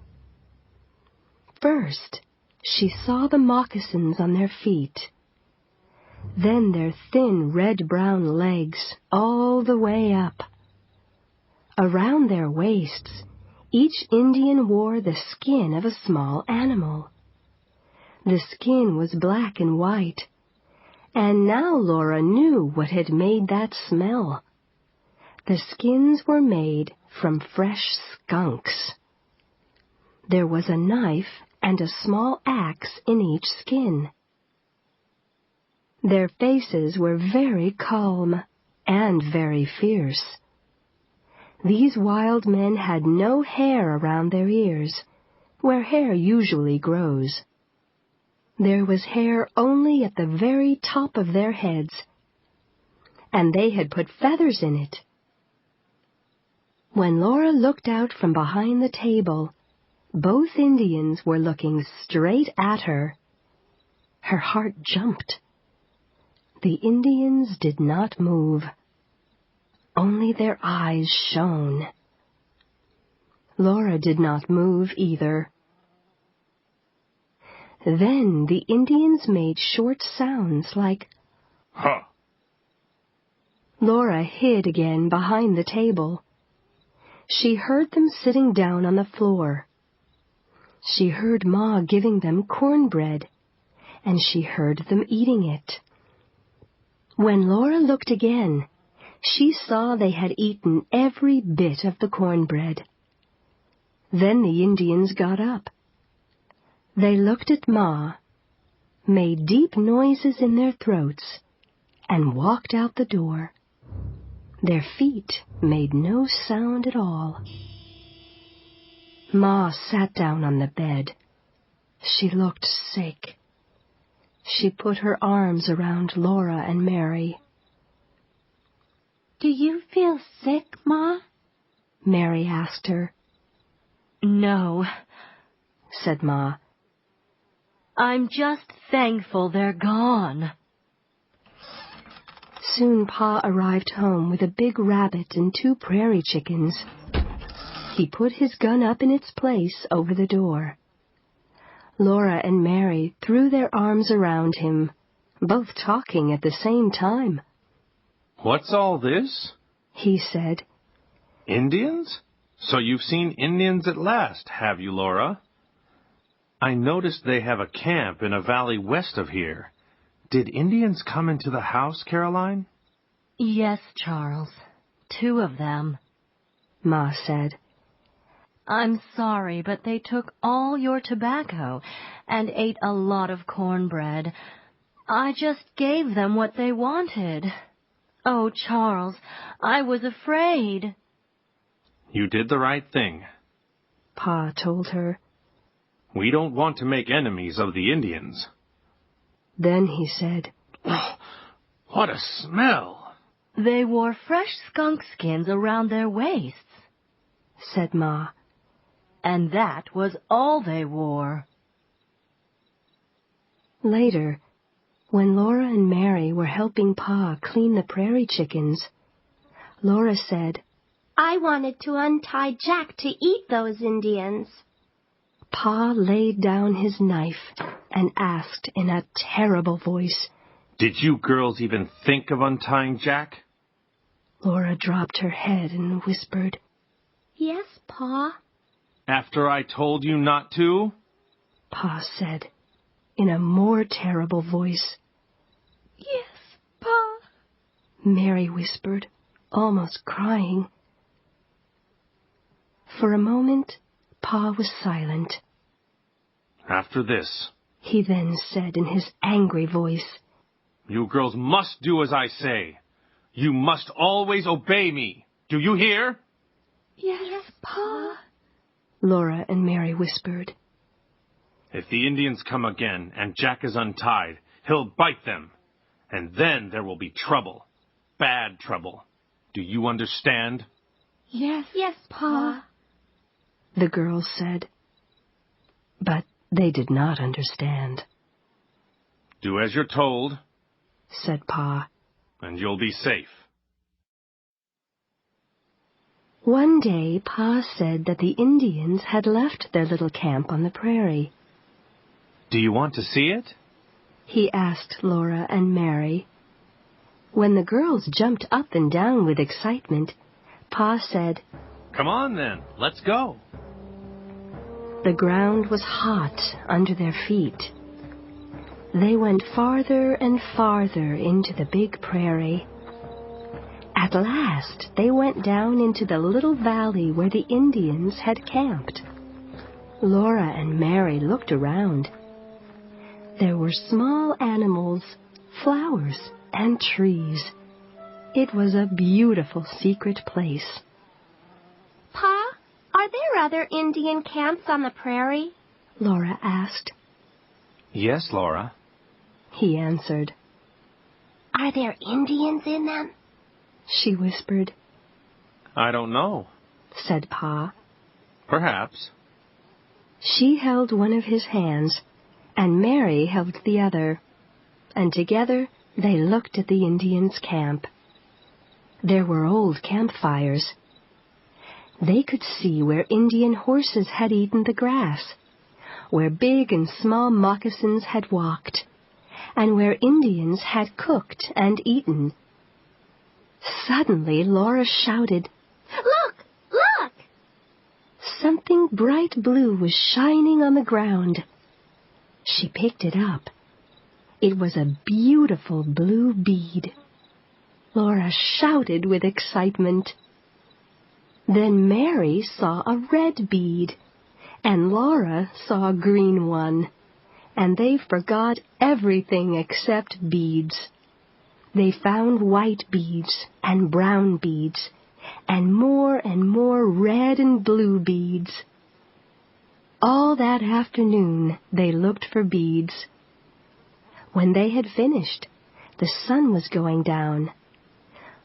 First, she saw the moccasins on their feet, then their thin red-brown legs all the way up. Around their waists, each Indian wore the skin of a small animal. The skin was black and white, and now Laura knew what had made that smell. The skins were made from fresh skunks. There was a knife and a small axe in each skin. Their faces were very calm and very fierce. These wild men had no hair around their ears, where hair usually grows. There was hair only at the very top of their heads, and they had put feathers in it. When Laura looked out from behind the table, both Indians were looking straight at her. Her heart jumped. The Indians did not move. Only their eyes shone. Laura did not move either. Then the Indians made short sounds like, "Huh." Laura hid again behind the table. She heard them sitting down on the floor. She heard Ma giving them cornbread, and she heard them eating it. When Laura looked again, she saw they had eaten every bit of the cornbread. Then the Indians got up. They looked at Ma, made deep noises in their throats, and walked out the door. Their feet made no sound at all. Ma sat down on the bed. She looked sick. She put her arms around Laura and Mary. Do you feel sick, Ma? Mary asked her. No, said Ma. I'm just thankful they're gone. Soon Pa arrived home with a big rabbit and 2 prairie chickens. He put his gun up in its place over the door. Laura and Mary threw their arms around him, both talking at the same time. "What's all this?" he said. "Indians? So you've seen Indians at last, have you, Laura? I noticed they have a camp in a valley west of here. Did Indians come into the house, Caroline?" Yes, Charles. 2 of them. Ma said. I'm sorry, but they took all your tobacco and ate a lot of cornbread. I just gave them what they wanted. Oh, Charles, I was afraid. "You did the right thing." Pa told her. "We don't want to make enemies of the Indians." Then he said, "What a smell!" They wore fresh skunk skins around their waists, said Ma. and that was all they wore. Later, when Laura and Mary were helping Pa clean the prairie chickens, Laura said, I wanted to untie Jack to eat those Indians. Pa laid down his knife and asked in a terrible voice, Did you girls even think of untying Jack? Laura dropped her head and whispered, Yes, Pa. After I told you not to? Pa said in a more terrible voice. Yes, Pa. Mary whispered, almost crying. For a moment, Pa was silent. After this, He then said in his angry voice, you girls must do as I say. You must always obey me. Do you hear? Yes, Pa. Laura and Mary whispered. If the Indians come again and Jack is untied, he'll bite them. And then there will be trouble. Bad trouble. Do you understand? Yes, Pa. The girls said. But they did not understand. Do as you're told, said Pa. and you'll be safe. One day, Pa said that the Indians had left their little camp on the prairie. Do you want to see it? He asked Laura and Mary. When the girls jumped up and down with excitement, Pa said, Come on then, let's go. The ground was hot under their feet. They went farther and farther into the big prairie. At last, they went down into the little valley where the Indians had camped. Laura and Mary looked around. There were small animals, flowers, and trees. It was a beautiful secret place. Pa, are there other Indian camps on the prairie? Laura asked. Yes, Laura. He answered. Are there Indians in them? She whispered. I don't know. Said Pa. Perhaps. She held one of his hands, and Mary held the other, and together they looked at the Indians' camp. There were old campfires. They could see where Indian horses had eaten the grass, where big and small moccasins had walked, and where Indians had cooked and eaten. Suddenly Laura shouted, Look! Look! Something bright blue was shining on the ground. She picked it up. It was a beautiful blue bead. Laura shouted with excitement. Then Mary saw a red bead, and Laura saw a green one, and they forgot everything except beads. They found white beads and brown beads, and more red and blue beads. All that afternoon they looked for beads. When they had finished, the sun was going down.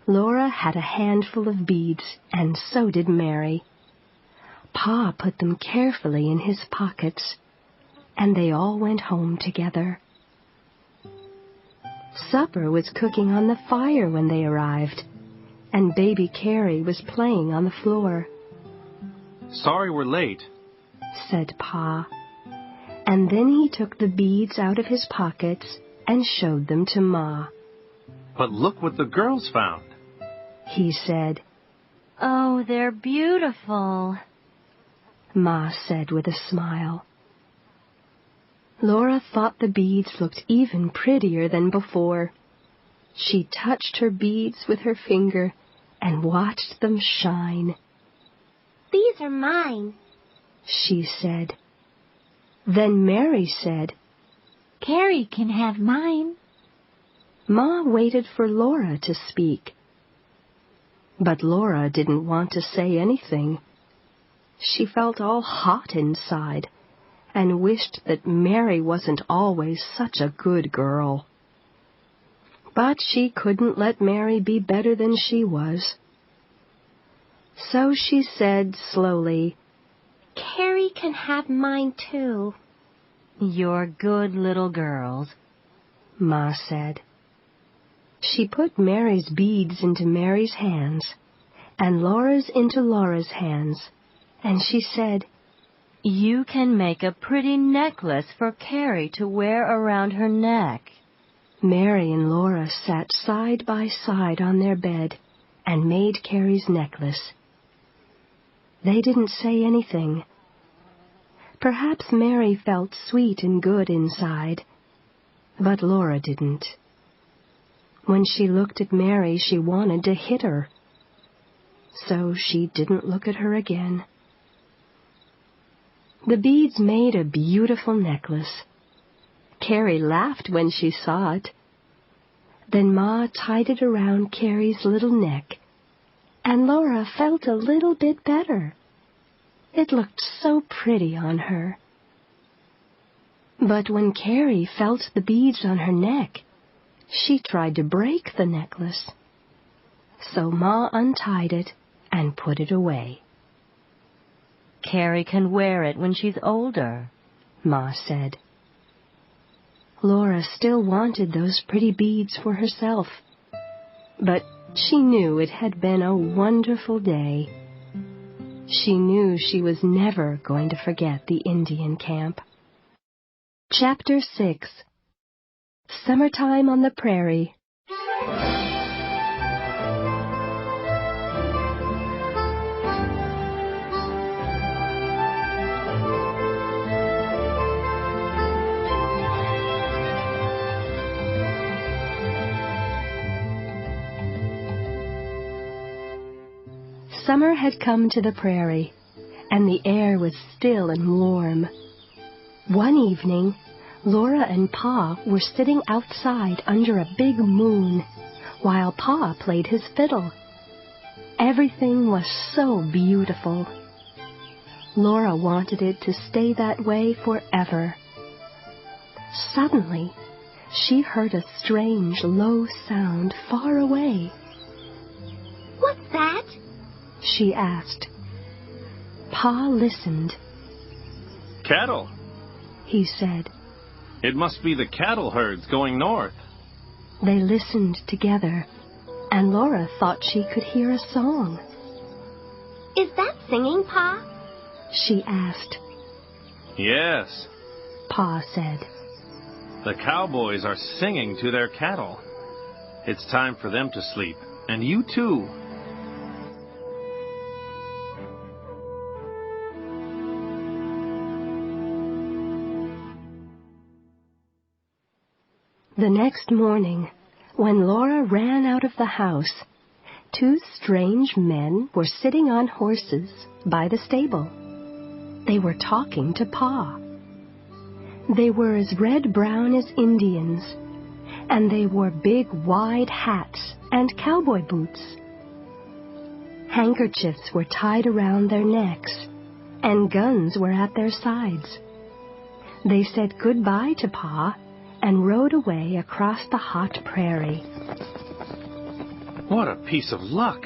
Laura had a handful of beads, and so did Mary. Pa put them carefully in his pockets, and they all went home together. Supper was cooking on the fire when they arrived, and baby Carrie was playing on the floor. Sorry we're late, said Pa, and then he took the beads out of his pockets and showed them to Ma. But look what the girls found, he said. Oh, they're beautiful, Ma said with a smile. Laura thought the beads looked even prettier than before. She touched her beads with her finger and watched them shine. These are mine, she said. Then Mary said, Carrie can have mine. Ma waited for Laura to speak. But Laura didn't want to say anything. She felt all hot inside and wished that Mary wasn't always such a good girl. But she couldn't let Mary be better than she was. So she said slowly, Carrie can have mine, too. You're good little girls, Ma said. She put Mary's beads into Mary's hands, and Laura's into Laura's hands, and she said, "You can make a pretty necklace for Carrie to wear around her neck." Mary and Laura sat side by side on their bed and made Carrie's necklace. They didn't say anything. Perhaps Mary felt sweet and good inside, but Laura didn't. When she looked at Mary, she wanted to hit her. So she didn't look at her again. The beads made a beautiful necklace. Carrie laughed when she saw it. Then Ma tied it around Carrie's little neck, and Laura felt a little bit better. It looked so pretty on her. But when Carrie felt the beads on her neck, she tried to break the necklace. So Ma untied it and put it away. "Carrie can wear it when she's older," Ma said. Laura still wanted those pretty beads for herself, but she knew it had been a wonderful day. She knew she was never going to forget the Indian camp. Chapter 6. Summertime on the Prairie. Summer had come to the prairie, and the air was still and warm. One evening, Laura and Pa were sitting outside under a big moon, while Pa played his fiddle. Everything was so beautiful. Laura wanted it to stay that way forever. Suddenly, she heard a strange, low sound far away. "What's that?" she asked. Pa listened. "Cattle," he said. "It must be the cattle herds going north." They listened together, and Laura thought she could hear a song. "Is that singing, Pa?" she asked. "Yes," Pa said. "the cowboys are singing to their cattle. It's time for them to sleep, and you too." The next morning, when Laura ran out of the house, two strange men were sitting on horses by the stable. They were talking to Pa. They were as red-brown as Indians, and they wore big, wide hats and cowboy boots. Handkerchiefs were tied around their necks, and guns were at their sides. They said goodbye to Pa and rode away across the hot prairie. "What a piece of luck,"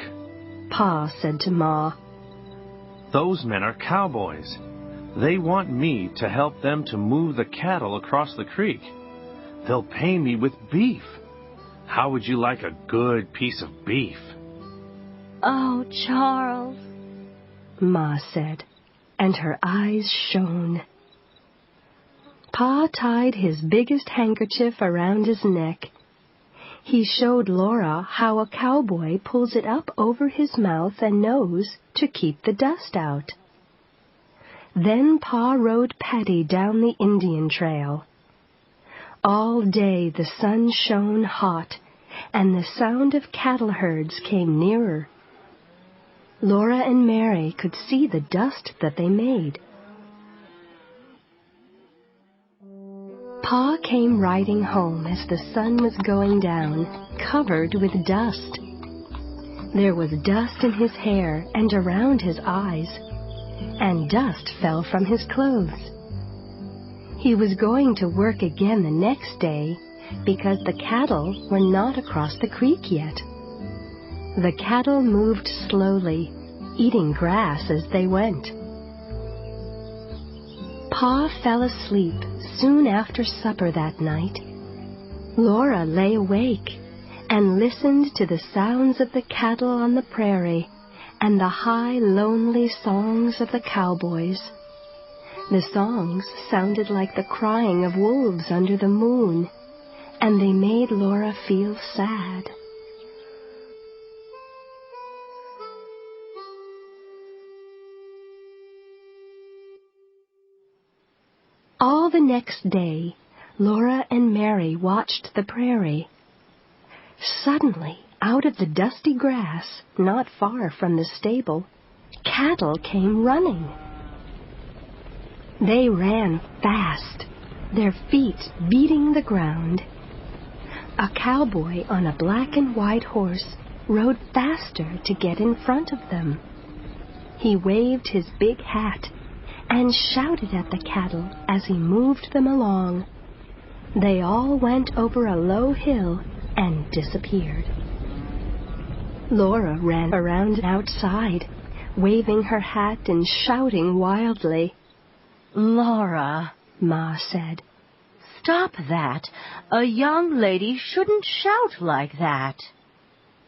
Pa said to Ma. "Those men are cowboys. They want me to help them to move the cattle across the creek. They'll pay me with beef. How would you like a good piece of beef?" "Oh, Charles," Ma said, and her eyes shone. Pa tied his biggest handkerchief around his neck. He showed Laura how a cowboy pulls it up over his mouth and nose to keep the dust out. Then Pa rode Patty down the Indian trail. All day the sun shone hot, and the sound of cattle herds came nearer. Laura and Mary could see the dust that they made. Pa came riding home as the sun was going down, covered with dust. There was dust in his hair and around his eyes, and dust fell from his clothes. He was going to work again the next day because the cattle were not across the creek yet. The cattle moved slowly, eating grass as they went. Pa fell asleep soon after supper that night. Laura lay awake and listened to the sounds of the cattle on the prairie and the high, lonely songs of the cowboys. The songs sounded like the crying of wolves under the moon, and they made Laura feel sad. All the next day, Laura and Mary watched the prairie. Suddenly, out of the dusty grass, not far from the stable, cattle came running. They ran fast, their feet beating the ground. A cowboy on a black and white horse rode faster to get in front of them. He waved his big hat and shouted at the cattle as he moved them along. They all went over a low hill and disappeared. Laura ran around outside, waving her hat and shouting wildly. Laura, Ma said. stop that. A young lady shouldn't shout like that.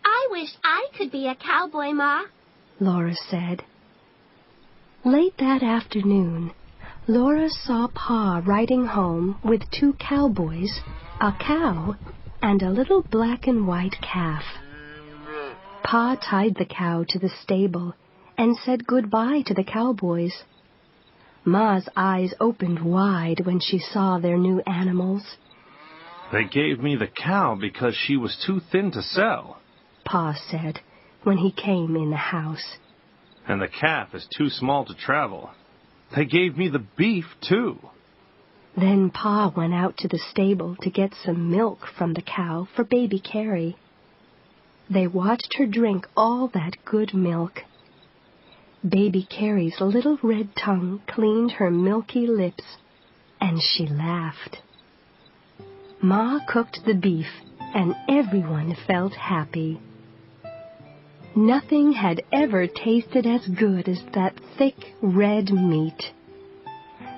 I wish I could be a cowboy, Ma. Laura said. Late that afternoon, Laura saw Pa riding home with 2 cowboys, a cow, and a little black and white calf. Pa tied the cow to the stable and said goodbye to the cowboys. Ma's eyes opened wide when she saw their new animals. They gave me the cow because she was too thin to sell, Pa said when he came in the house. and the calf is too small to travel. They gave me the beef, too. Then Pa went out to the stable to get some milk from the cow for baby Carrie. They watched her drink all that good milk. Baby Carrie's little red tongue cleaned her milky lips, and she laughed. Ma cooked the beef, and everyone felt happy. Nothing had ever tasted as good as that thick red meat.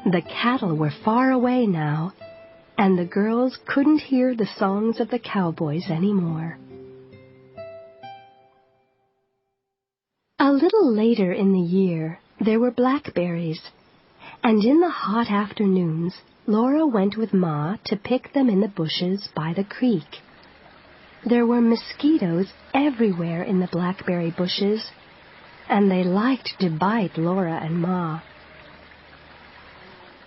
The cattle were far away now, and the girls couldn't hear the songs of the cowboys anymore. A little later in the year, there were blackberries, and in the hot afternoons, Laura went with Ma to pick them in the bushes by the creek. There were mosquitoes everywhere in the blackberry bushes, and they liked to bite Laura and Ma.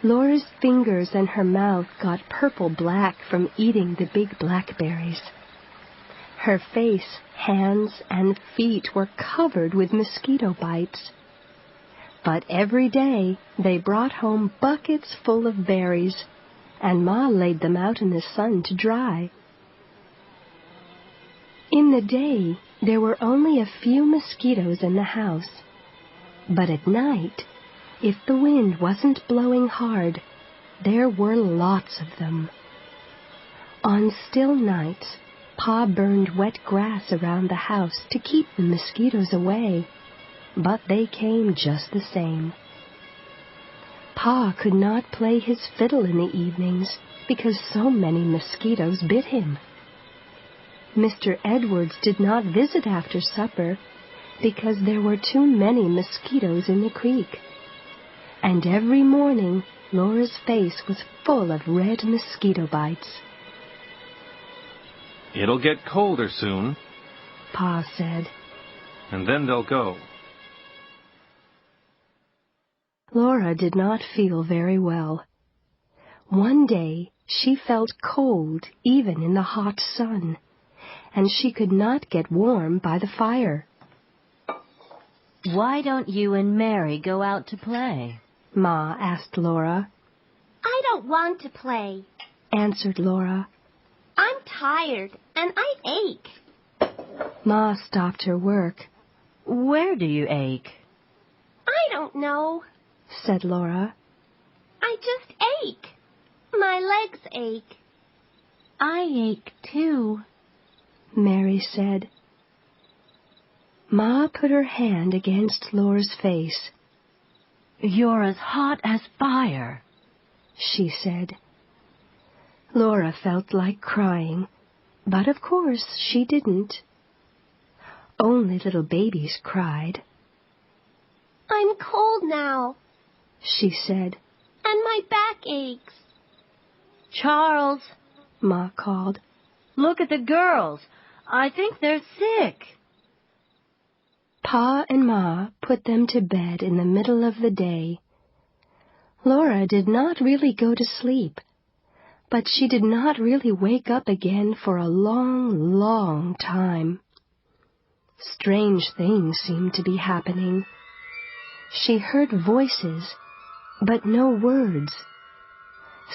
Laura's fingers and her mouth got purple-black from eating the big blackberries. Her face, hands, and feet were covered with mosquito bites. But every day they brought home buckets full of berries, and Ma laid them out in the sun to dry. In the day, there were only a few mosquitoes in the house, but at night, if the wind wasn't blowing hard, there were lots of them. On still nights, Pa burned wet grass around the house to keep the mosquitoes away, but they came just the same. Pa could not play his fiddle in the evenings because so many mosquitoes bit him. Mr. Edwards did not visit after supper because there were too many mosquitoes in the creek. And every morning, Laura's face was full of red mosquito bites. It'll get colder soon, Pa said. and then they'll go. Laura did not feel very well. One day, she felt cold even in the hot sun, and she could not get warm by the fire. Why don't you and Mary go out to play? Ma asked Laura. I don't want to play. Answered Laura. I'm tired, and I ache. Ma stopped her work. Where do you ache? I don't know. Said Laura. I just ache. My legs ache. I ache too. Mary said. Ma put her hand against Laura's face. You're as hot as fire, she said. Laura felt like crying, but of course she didn't. Only little babies cried. I'm cold now, she said. and my back aches. Charles, Ma called. look at the girls. I think they're sick. Pa and Ma put them to bed in the middle of the day. Laura did not really go to sleep, but she did not really wake up again for a long, long time. Strange things seemed to be happening. She heard voices, but no words.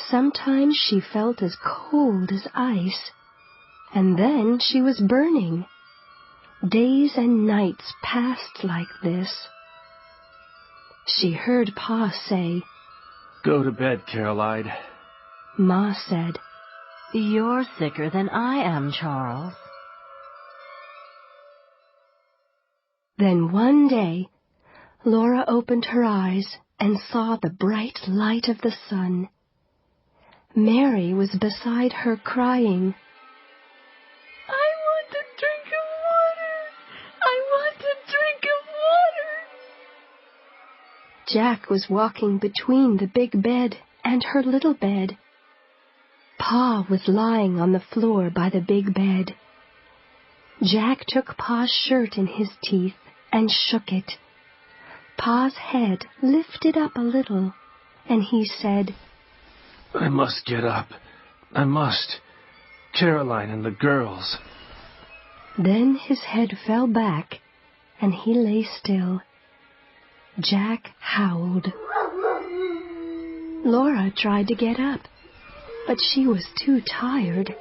Sometimes she felt as cold as ice, and then she was burning. Days and nights passed like this. She heard Pa say, Go to bed, Caroline. Ma said, You're sicker than I am, Charles. Then one day, Laura opened her eyes and saw the bright light of the sun. Mary was beside her crying, I want a drink of water. I want a drink of water. Jack was walking between the big bed and her little bed. Pa was lying on the floor by the big bed. Jack took Pa's shirt in his teeth and shook it. Pa's head lifted up a little, and he said, I must get up. I must. Caroline and the girls. Then his head fell back, and he lay still. Jack howled. Laura tried to get up, but she was too tired.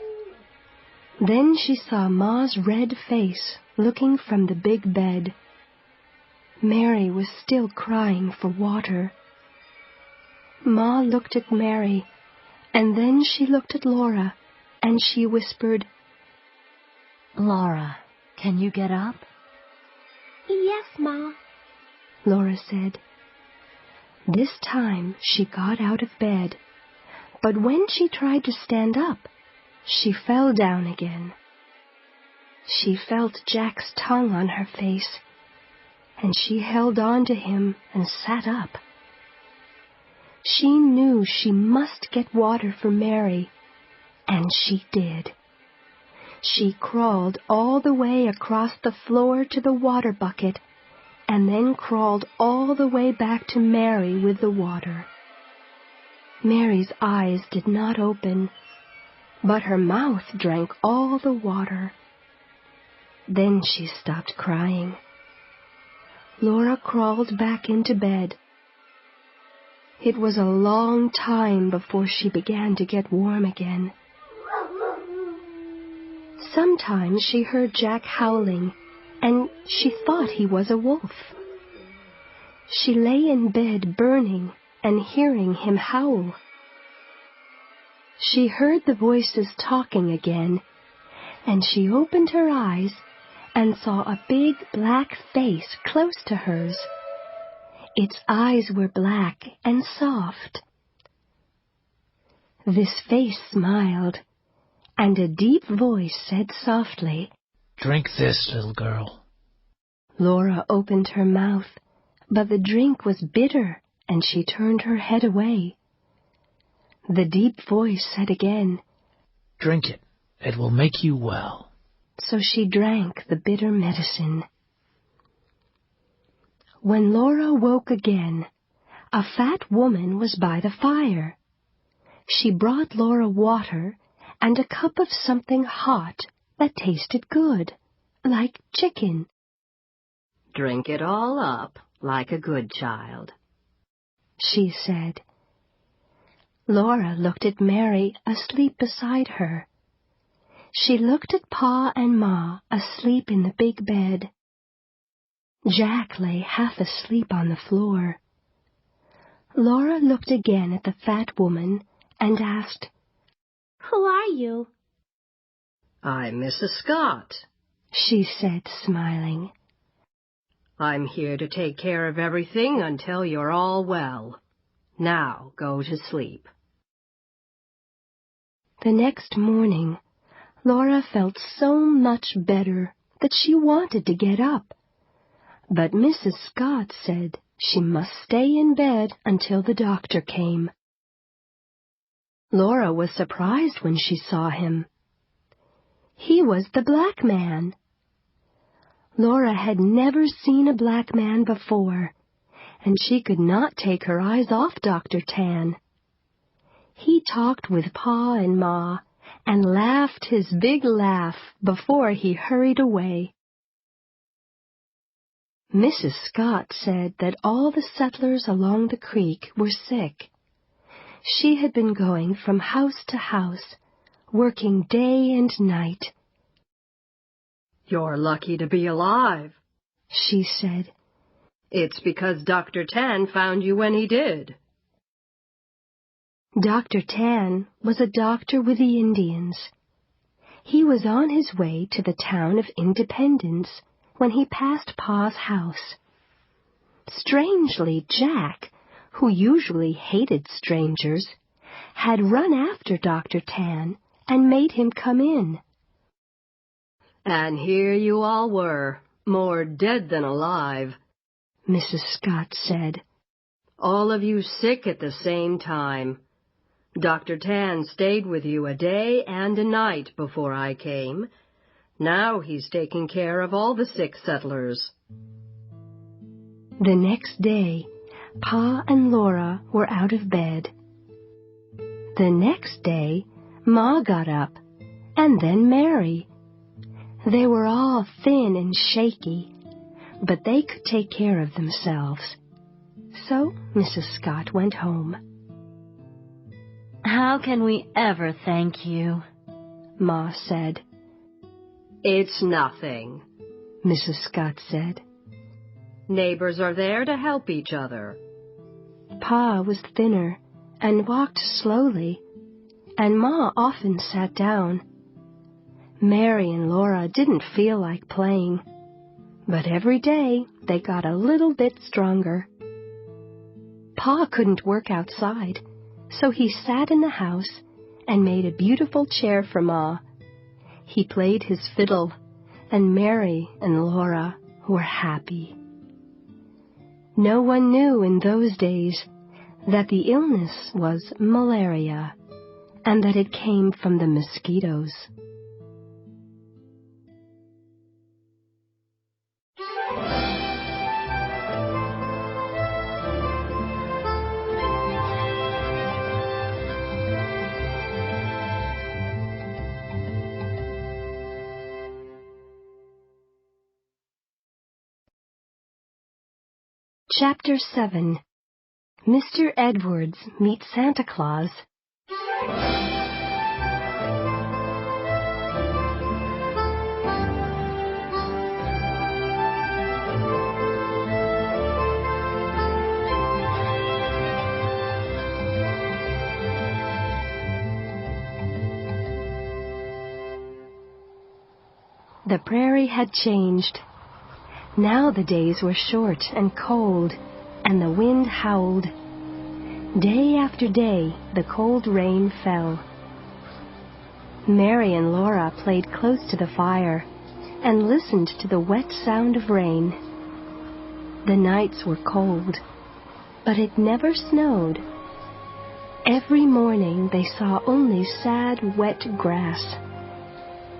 Then she saw Ma's red face looking from the big bed. Mary was still crying for water. Ma looked at Mary, and then she looked at Laura, and she whispered, Laura, can you get up? Yes, Ma. Laura said. This time she got out of bed, but when she tried to stand up, she fell down again. She felt Jack's tongue on her face, and she held on to him and sat up. She knew she must get water for Mary, and she did. She crawled all the way across the floor to the water bucket, and then crawled all the way back to Mary with the water. Mary's eyes did not open, but her mouth drank all the water. Then she stopped crying. Laura crawled back into bed. It was a long time before she began to get warm again. Sometimes she heard Jack howling, and she thought he was a wolf. She lay in bed burning and hearing him howl. She heard the voices talking again, and she opened her eyes and saw a big black face close to hers. Its eyes were black and soft. This face smiled, and a deep voice said softly, Drink this, little girl. Laura opened her mouth, but the drink was bitter, and she turned her head away. The deep voice said again, Drink it. It will make you well. So she drank the bitter medicine. When Laura woke again, a fat woman was by the fire. She brought Laura water and a cup of something hot that tasted good, like chicken. Drink it all up, like a good child, she said. Laura looked at Mary asleep beside her. She looked at Pa and Ma asleep in the big bed. Jack lay half asleep on the floor. Laura looked again at the fat woman and asked, Who are you? I'm Mrs. Scott. She said, smiling. I'm here to take care of everything until you're all well. Now go to sleep. The next morning, Laura felt so much better that she wanted to get up. But Mrs. Scott said she must stay in bed until the doctor came. Laura was surprised when she saw him. He was the black man. Laura had never seen a black man before, and she could not take her eyes off Dr. Tan. He talked with Pa and Ma and laughed his big laugh before he hurried away. Mrs. Scott said that all the settlers along the creek were sick. She had been going from house to house, working day and night. "You're lucky to be alive," she said. "It's because Dr. Tan found you when he did." Dr. Tan was a doctor with the Indians. He was on his way to the town of Independence when he passed Pa's house. Strangely, Jack, who usually hated strangers, had run after Dr. Tan and made him come in. "And here you all were, more dead than alive," Mrs. Scott said. "All of you sick at the same time. Dr. Tan stayed with you a day and a night before I came. Now he's taking care of all the sick settlers." The next day, Pa and Laura were out of bed. The next day, Ma got up, and then Mary. They were all thin and shaky, but they could take care of themselves. So Mrs. Scott went home. "How can we ever thank you?" Ma said. "It's nothing," Mrs. Scott said. "Neighbors are there to help each other." Pa was thinner and walked slowly, and Ma often sat down. Mary and Laura didn't feel like playing, but every day they got a little bit stronger. Pa couldn't work outside, so he sat in the house and made a beautiful chair for Ma. He played his fiddle, and Mary and Laura were happy. No one knew in those days that the illness was malaria, and that it came from the mosquitoes. Chapter 7. Mr. Edwards Meets Santa Claus. The prairie had changed. Now the days were short and cold, and the wind howled. Day after day, the cold rain fell. Mary and Laura played close to the fire and listened to the wet sound of rain. The nights were cold, but it never snowed. Every morning they saw only sad, wet grass.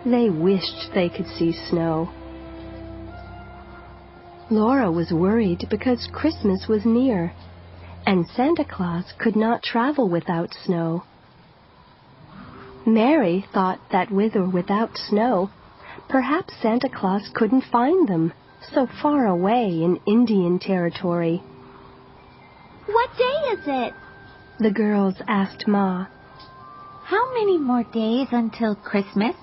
They wished they could see snow. Laura was worried because Christmas was near, and Santa Claus could not travel without snow. Mary thought that with or without snow, perhaps Santa Claus couldn't find them, so far away in Indian territory. "What day is it?" the girls asked Ma. "How many more days until Christmas?"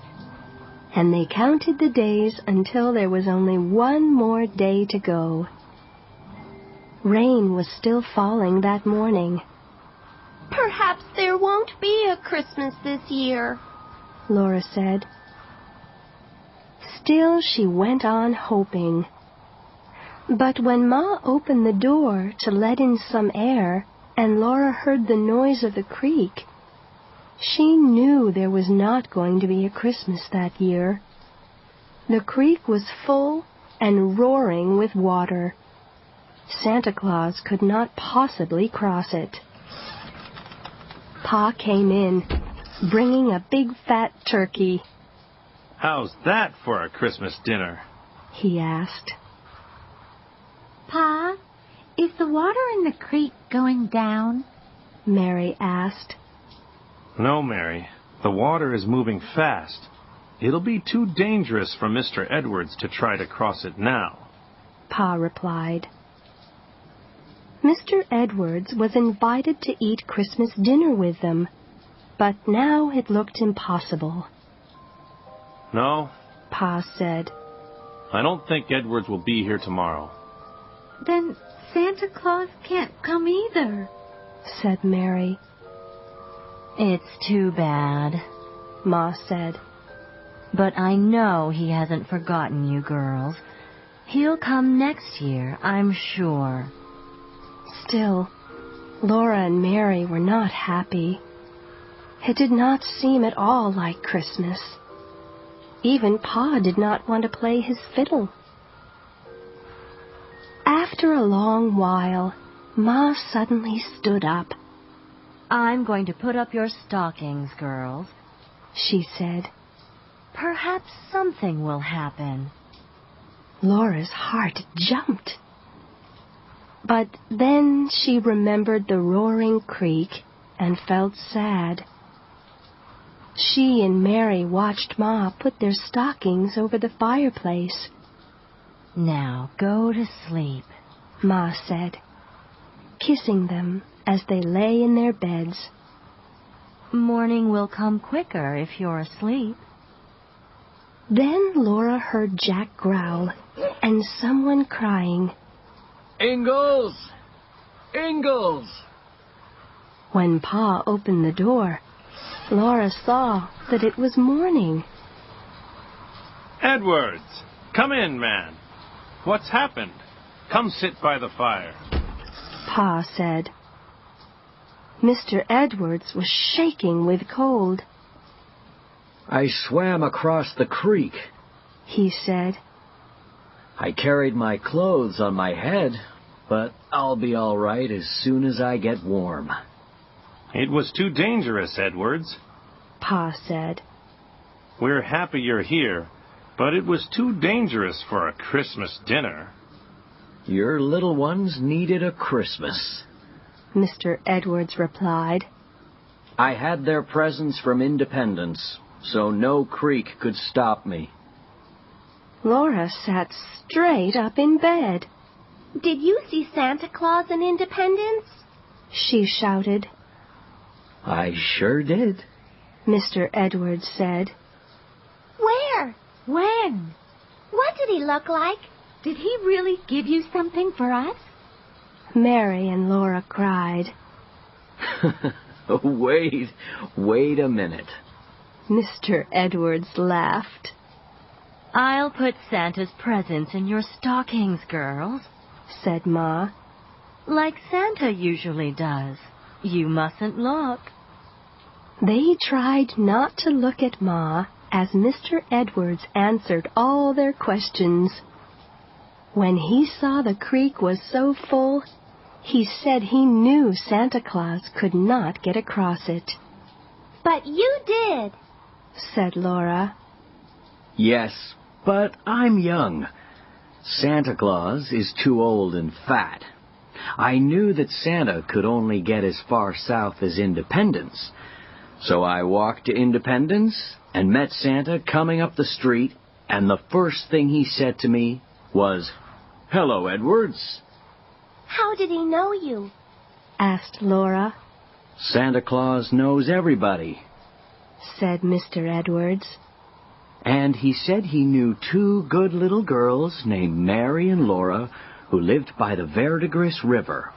And they counted the days until there was only one more day to go. Rain was still falling that morning. "Perhaps there won't be a Christmas this year," Laura said. Still she went on hoping. But when Ma opened the door to let in some air and Laura heard the noise of the creek, She knew there was not going to be a Christmas that year. The creek was full and roaring with water. Santa Claus could not possibly cross it. Pa came in, bringing a big fat turkey. "How's that for a Christmas dinner?" he asked. Pa, is the water in the creek going down? Mary asked. "No, Mary. The water is moving fast. It'll be too dangerous for Mr. Edwards to try to cross it now," Pa replied. Mr. Edwards was invited to eat Christmas dinner with them, but now it looked impossible. "No," Pa said. "I don't think Edwards will be here tomorrow." Then Santa Claus can't come either, said Mary. It's too bad, Ma said. but I know he hasn't forgotten you girls. He'll come next year, I'm sure. Still, Laura and Mary were not happy. It did not seem at all like Christmas. Even Pa did not want to play his fiddle. After a long while, Ma suddenly stood up. I'm going to put up your stockings, girls, she said. Perhaps something will happen. Laura's heart jumped. But then she remembered the roaring creek and felt sad. She and Mary watched Ma put their stockings over the fireplace. Now go to sleep, Ma said, kissing them as they lay in their beds. Morning will come quicker if you're asleep. Then Laura heard Jack growl and someone crying, "Ingalls! Ingalls!" When Pa opened the door, Laura saw that it was morning. "Edwards! Come in, man. What's happened? Come sit by the fire." Pa said. Mr. Edwards was shaking with cold. "I swam across the creek," he said. "I carried my clothes on my head, but I'll be all right as soon as I get warm." "It was too dangerous, Edwards," Pa said. "We're happy you're here, but it was too dangerous for a Christmas dinner." "Your little ones needed a Christmas," Mr. Edwards replied. "I had their presents from Independence, so no creek could stop me." Laura sat straight up in bed. Did you see Santa Claus in Independence? She shouted. "I sure did," Mr. Edwards said. Where? When? What did he look like? Did he really give you something for us? Mary and Laura cried. Wait a minute. Mr. Edwards laughed. I'll put Santa's presents in your stockings, girls, said Ma. Like Santa usually does. You mustn't look. They tried not to look at Ma as Mr. Edwards answered all their questions. When he saw the creek was so full, he said he knew Santa Claus could not get across it. But you did, said Laura. "Yes, but I'm young. Santa Claus is too old and fat. I knew that Santa could only get as far south as Independence. So I walked to Independence and met Santa coming up the street, and the first thing he said to me was, 'Hello, Edwards.'" How did he know you? asked Laura. "Santa Claus knows everybody," said Mr. Edwards. "And he said he knew two good little girls named Mary and Laura who lived by the Verdigris River.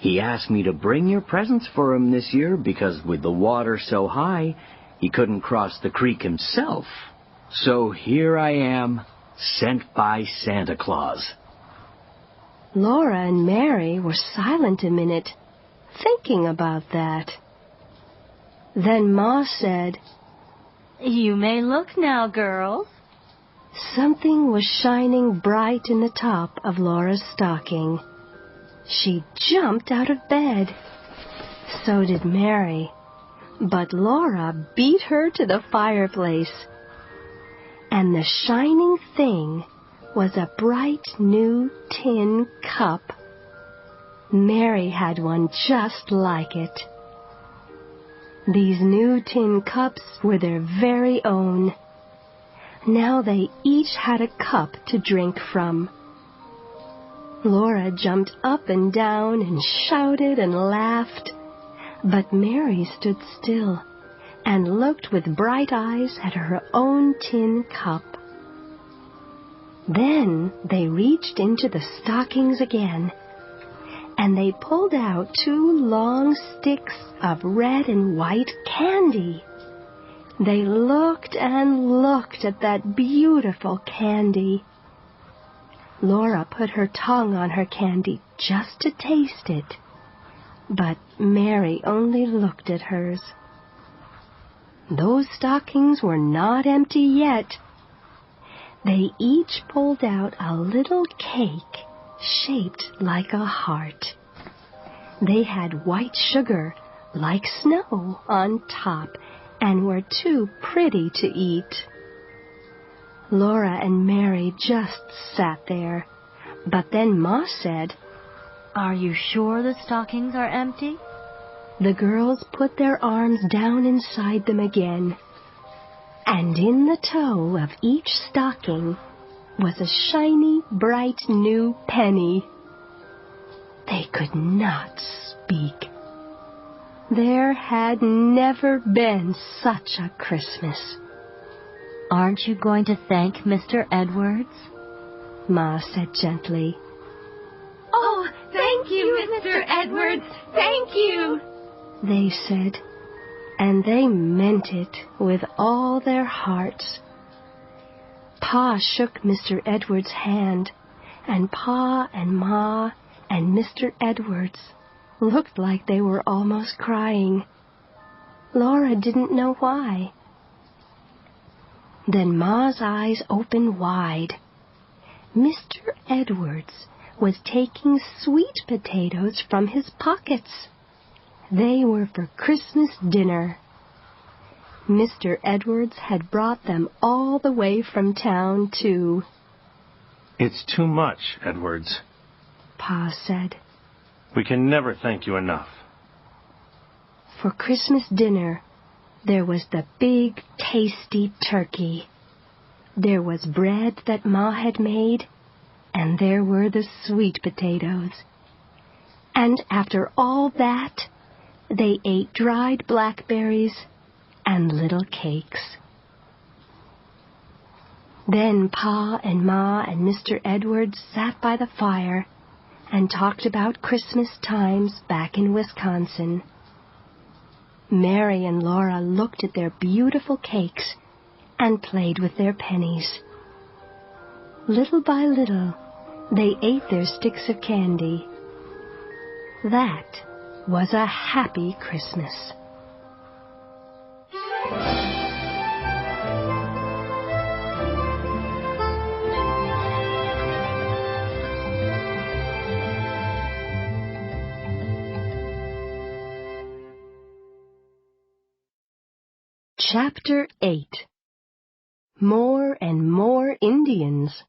He asked me to bring your presents for him this year because with the water so high, he couldn't cross the creek himself. So here I am, sent by Santa Claus." Laura and Mary were silent a minute, thinking about that. Then Ma said, "You may look now, girls." Something was shining bright in the top of Laura's stocking. She jumped out of bed. So did Mary, but Laura beat her to the fireplace. And the shining thing was a bright new tin cup. Mary had one just like it. These new tin cups were their very own. Now they each had a cup to drink from. Laura jumped up and down and shouted and laughed, but Mary stood still and looked with bright eyes at her own tin cup. Then they reached into the stockings again, and they pulled out 2 long sticks of red and white candy. They looked and looked at that beautiful candy. Laura put her tongue on her candy just to taste it, but Mary only looked at hers. Those stockings were not empty yet. They each pulled out a little cake shaped like a heart. They had white sugar, like snow, on top, and were too pretty to eat. Laura and Mary just sat there, but then Ma said, "Are you sure the stockings are empty?" The girls put their arms down inside them again, and in the toe of each stocking was a shiny, bright new penny. They could not speak. There had never been such a Christmas. "Aren't you going to thank Mr. Edwards?" Ma said gently. Oh, thank you, Mr. Edwards. Thank you, they said, and they meant it with all their hearts. Pa shook Mr. Edwards' hand, and Pa and Ma and Mr. Edwards looked like they were almost crying. Laura didn't know why. Then Ma's eyes opened wide. Mr. Edwards was taking sweet potatoes from his pockets. They were for Christmas dinner. Mr. Edwards had brought them all the way from town, too. "It's too much, Edwards," Pa said. "We can never thank you enough." For Christmas dinner, there was the big, tasty turkey. There was bread that Ma had made, and there were the sweet potatoes. And after all that, they ate dried blackberries and little cakes. Then Pa and Ma and Mr. Edwards sat by the fire and talked about Christmas times back in Wisconsin. Mary and Laura looked at their beautiful cakes and played with their pennies. Little by little, they ate their sticks of candy. That was a happy Christmas. Chapter 8. More and More Indians.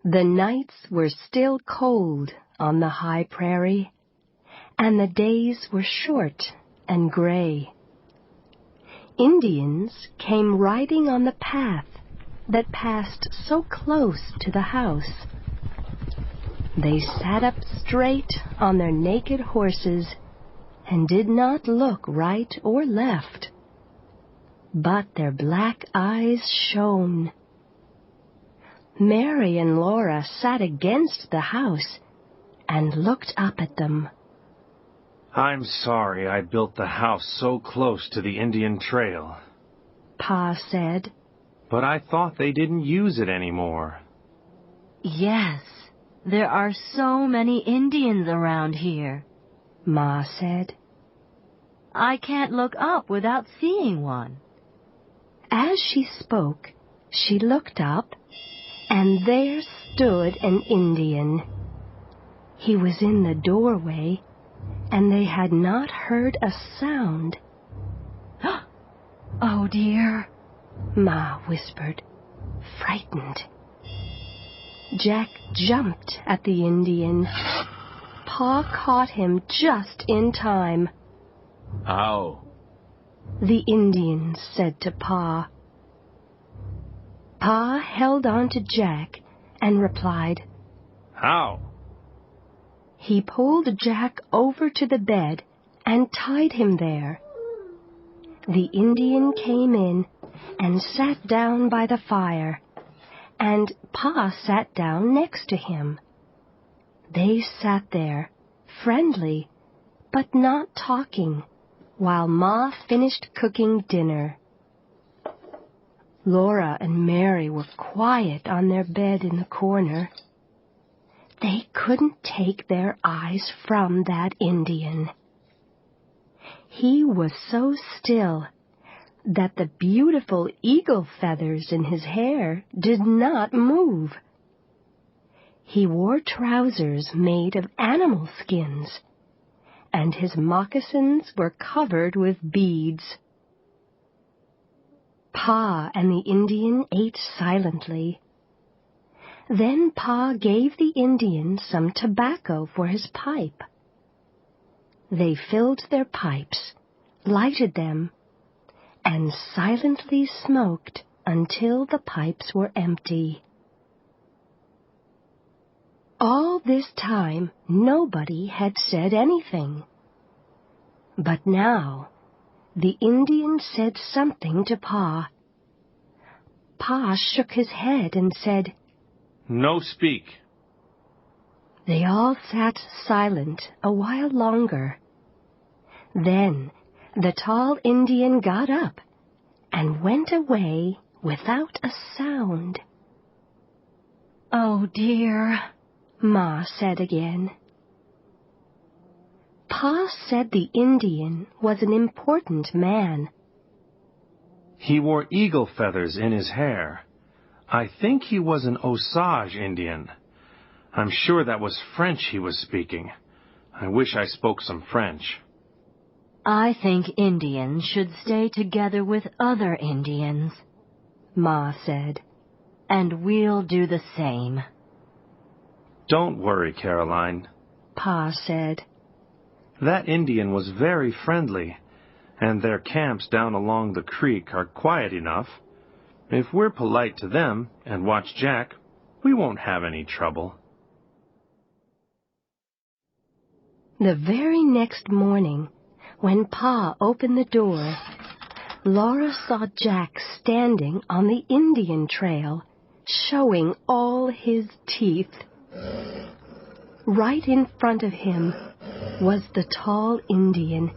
The nights were still cold on the high prairie, and the days were short and gray. Indians came riding on the path that passed so close to the house. They sat up straight on their naked horses and did not look right or left. But their black eyes shone. Mary and Laura sat against the house and looked up at them. I'm sorry I built the house so close to the Indian trail. Pa said. But I thought they didn't use it anymore. Yes, there are so many Indians around here, Ma said. I can't look up without seeing one. As she spoke, she looked up, and there stood an Indian. He was in the doorway, and they had not heard a sound. Oh, dear, Ma whispered, frightened. Jack jumped at the Indian. Pa caught him just in time. Ow. The Indian said to Pa. Pa held on to Jack and replied, How? He pulled Jack over to the bed and tied him there. The Indian came in and sat down by the fire, and Pa sat down next to him. They sat there, friendly, but not talking, while Ma finished cooking dinner. Laura and Mary were quiet on their bed in the corner. They couldn't take their eyes from that Indian. He was so still that the beautiful eagle feathers in his hair did not move. He wore trousers made of animal skins, and his moccasins were covered with beads. Pa and the Indian ate silently. Then Pa gave the Indian some tobacco for his pipe. They filled their pipes, lighted them, and silently smoked until the pipes were empty. All this time, nobody had said anything. But now, the Indian said something to Pa. Pa shook his head and said, No speak. They all sat silent a while longer. Then the tall Indian got up and went away without a sound. Oh, dear, Ma said again. Pa said the Indian was an important man. He wore eagle feathers in his hair. I think he was an Osage Indian. I'm sure that was French he was speaking. I wish I spoke some French. I think Indians should stay together with other Indians, Ma said. And we'll do the same. Don't worry, Caroline, Pa said. That Indian was very friendly, and their camps down along the creek are quiet enough. If we're polite to them and watch Jack, we won't have any trouble. The very next morning, when Pa opened the door, Laura saw Jack standing on the Indian trail, showing all his teeth. Right in front of him was the tall Indian,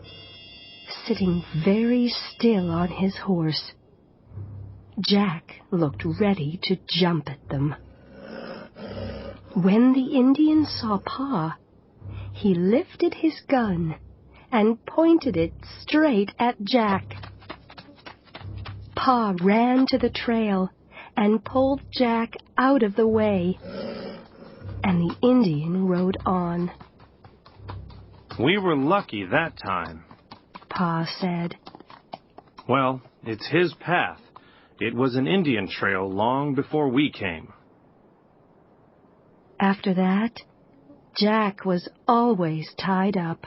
sitting very still on his horse. Jack looked ready to jump at them. When the Indian saw Pa, he lifted his gun and pointed it straight at Jack. Pa ran to the trail and pulled Jack out of the way, and the Indian rode on. We were lucky that time, Pa said. Well, it's his path. It was an Indian trail long before we came. After that, Jack was always tied up.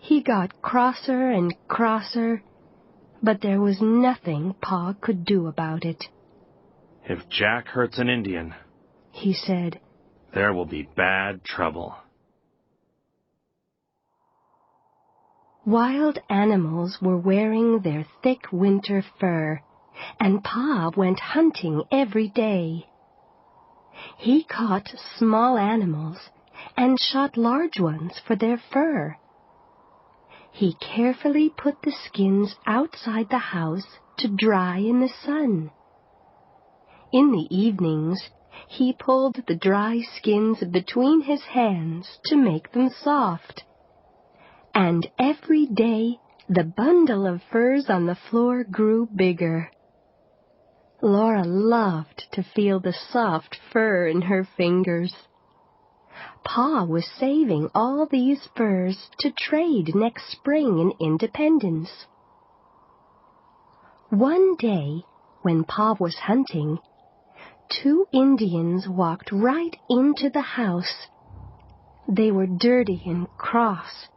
He got crosser and crosser, but there was nothing Pa could do about it. If Jack hurts an Indian, he said, there will be bad trouble. Wild animals were wearing their thick winter fur, and Pa went hunting every day. He caught small animals and shot large ones for their fur. he carefully put the skins outside the house to dry in the sun. In the evenings, he pulled the dry skins between his hands to make them soft. And every day, the bundle of furs on the floor grew bigger. Laura loved to feel the soft fur in her fingers. Pa was saving all these furs to trade next spring in Independence. One day, when Pa was hunting, 2 Indians walked right into the house. They were dirty and cross.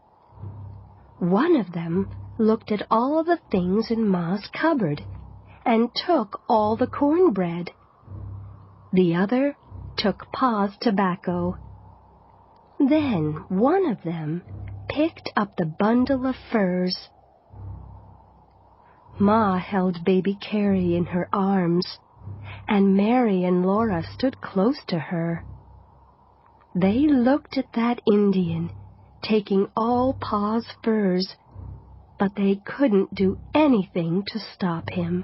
One of them looked at all the things in Ma's cupboard and took all the cornbread. The other took Pa's tobacco. Then one of them picked up the bundle of furs. Ma held baby Carrie in her arms, and Mary and Laura stood close to her. They looked at that Indian, taking all Pa's furs, but they couldn't do anything to stop him.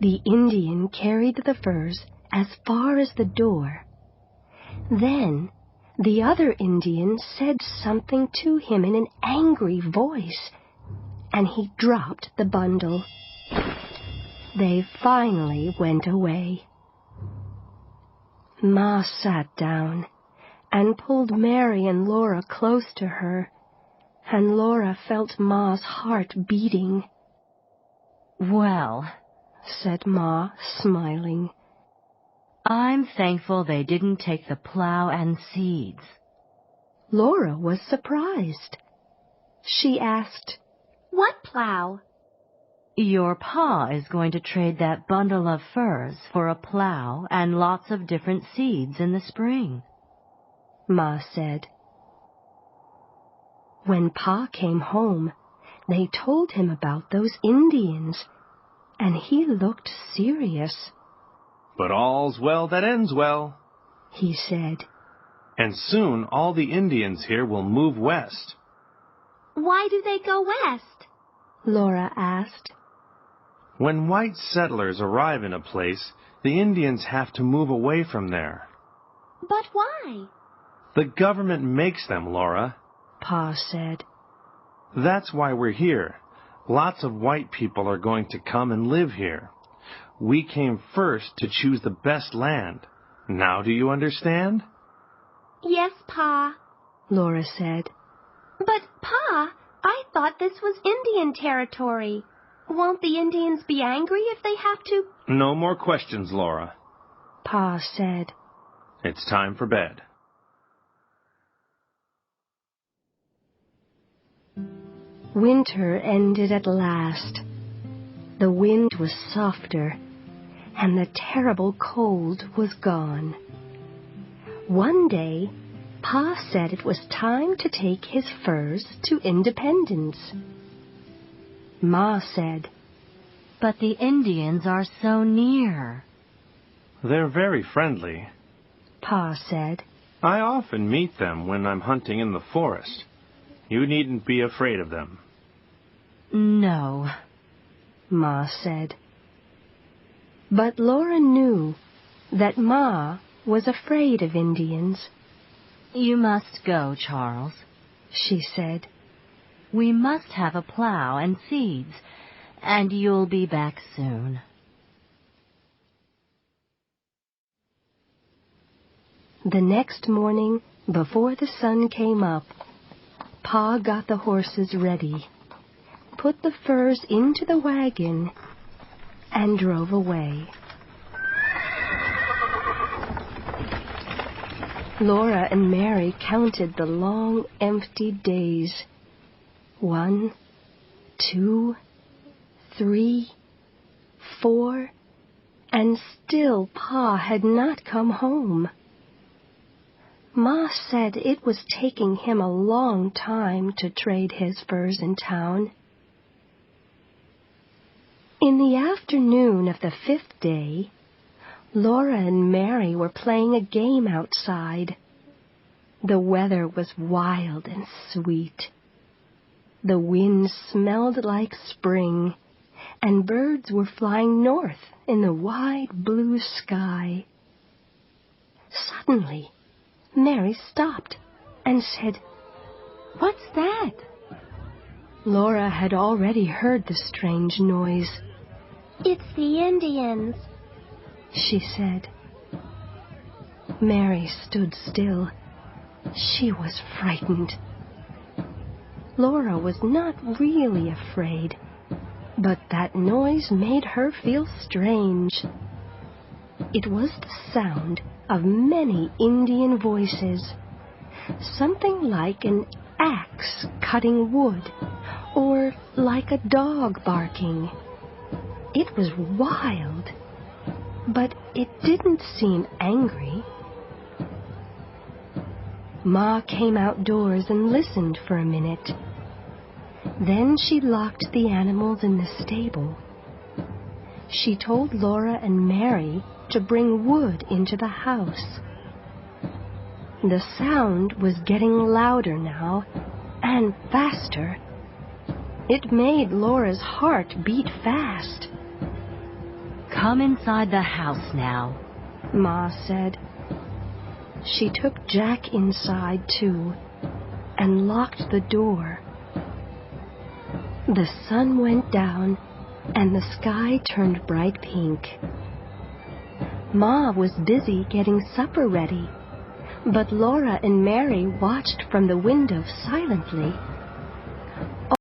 The Indian carried the furs as far as the door. Then the other Indian said something to him in an angry voice, and he dropped the bundle. They finally went away. Ma sat down and pulled Mary and Laura close to her, and Laura felt Ma's heart beating. "Well," said Ma, smiling, "I'm thankful they didn't take the plow and seeds." Laura was surprised. She asked, What plow? "Your pa is going to trade that bundle of furs for a plow and lots of different seeds in the spring," Ma said. When Pa came home, they told him about those Indians, and he looked serious. "But all's well that ends well," he said. "And soon all the Indians here will move west." Why do they go west? Laura asked. When white settlers arrive in a place, the Indians have to move away from there. But why? The government makes them, Laura. Pa said. That's why we're here. Lots of white people are going to come and live here. We came first to choose the best land. Now do you understand? Yes, Pa. Laura said. But, Pa, I thought this was Indian territory. Won't the Indians be angry if they have to? No more questions, Laura. Pa said. It's time for bed. Winter ended at last. The wind was softer, and the terrible cold was gone. One day, Pa said it was time to take his furs to Independence. Ma said, "But the Indians are so near." They're very friendly. Pa said. I often meet them when I'm hunting in the forest. You needn't be afraid of them. No, Ma said. But Laura knew that Ma was afraid of Indians. "You must go, Charles," she said. "We must have a plow and seeds, and you'll be back soon." The next morning, before the sun came up, Pa got the horses ready, put the furs into the wagon, and drove away. Laura and Mary counted the long, empty days. 1, 2, 3, 4, and still Pa had not come home. Ma said it was taking him a long time to trade his furs in town. In the afternoon of the 5th day, Laura and Mary were playing a game outside. The weather was wild and sweet. The wind smelled like spring, and birds were flying north in the wide blue sky. Suddenly, Mary stopped and said, What's that? Laura had already heard the strange noise. It's the Indians, she said. Mary stood still. She was frightened. Laura was not really afraid, but that noise made her feel strange. It was the sound of many Indian voices, something like an axe cutting wood, or like a dog barking. It was wild, but it didn't seem angry. Ma came outdoors and listened for a minute. Then she locked the animals in the stable. She told Laura and Mary to bring wood into the house. The sound was getting louder now, and faster. It made Laura's heart beat fast. Come inside the house now, Ma said. She took Jack inside, too, and locked the door. The sun went down, and the sky turned bright pink. Ma was busy getting supper ready, but Laura and Mary watched from the window silently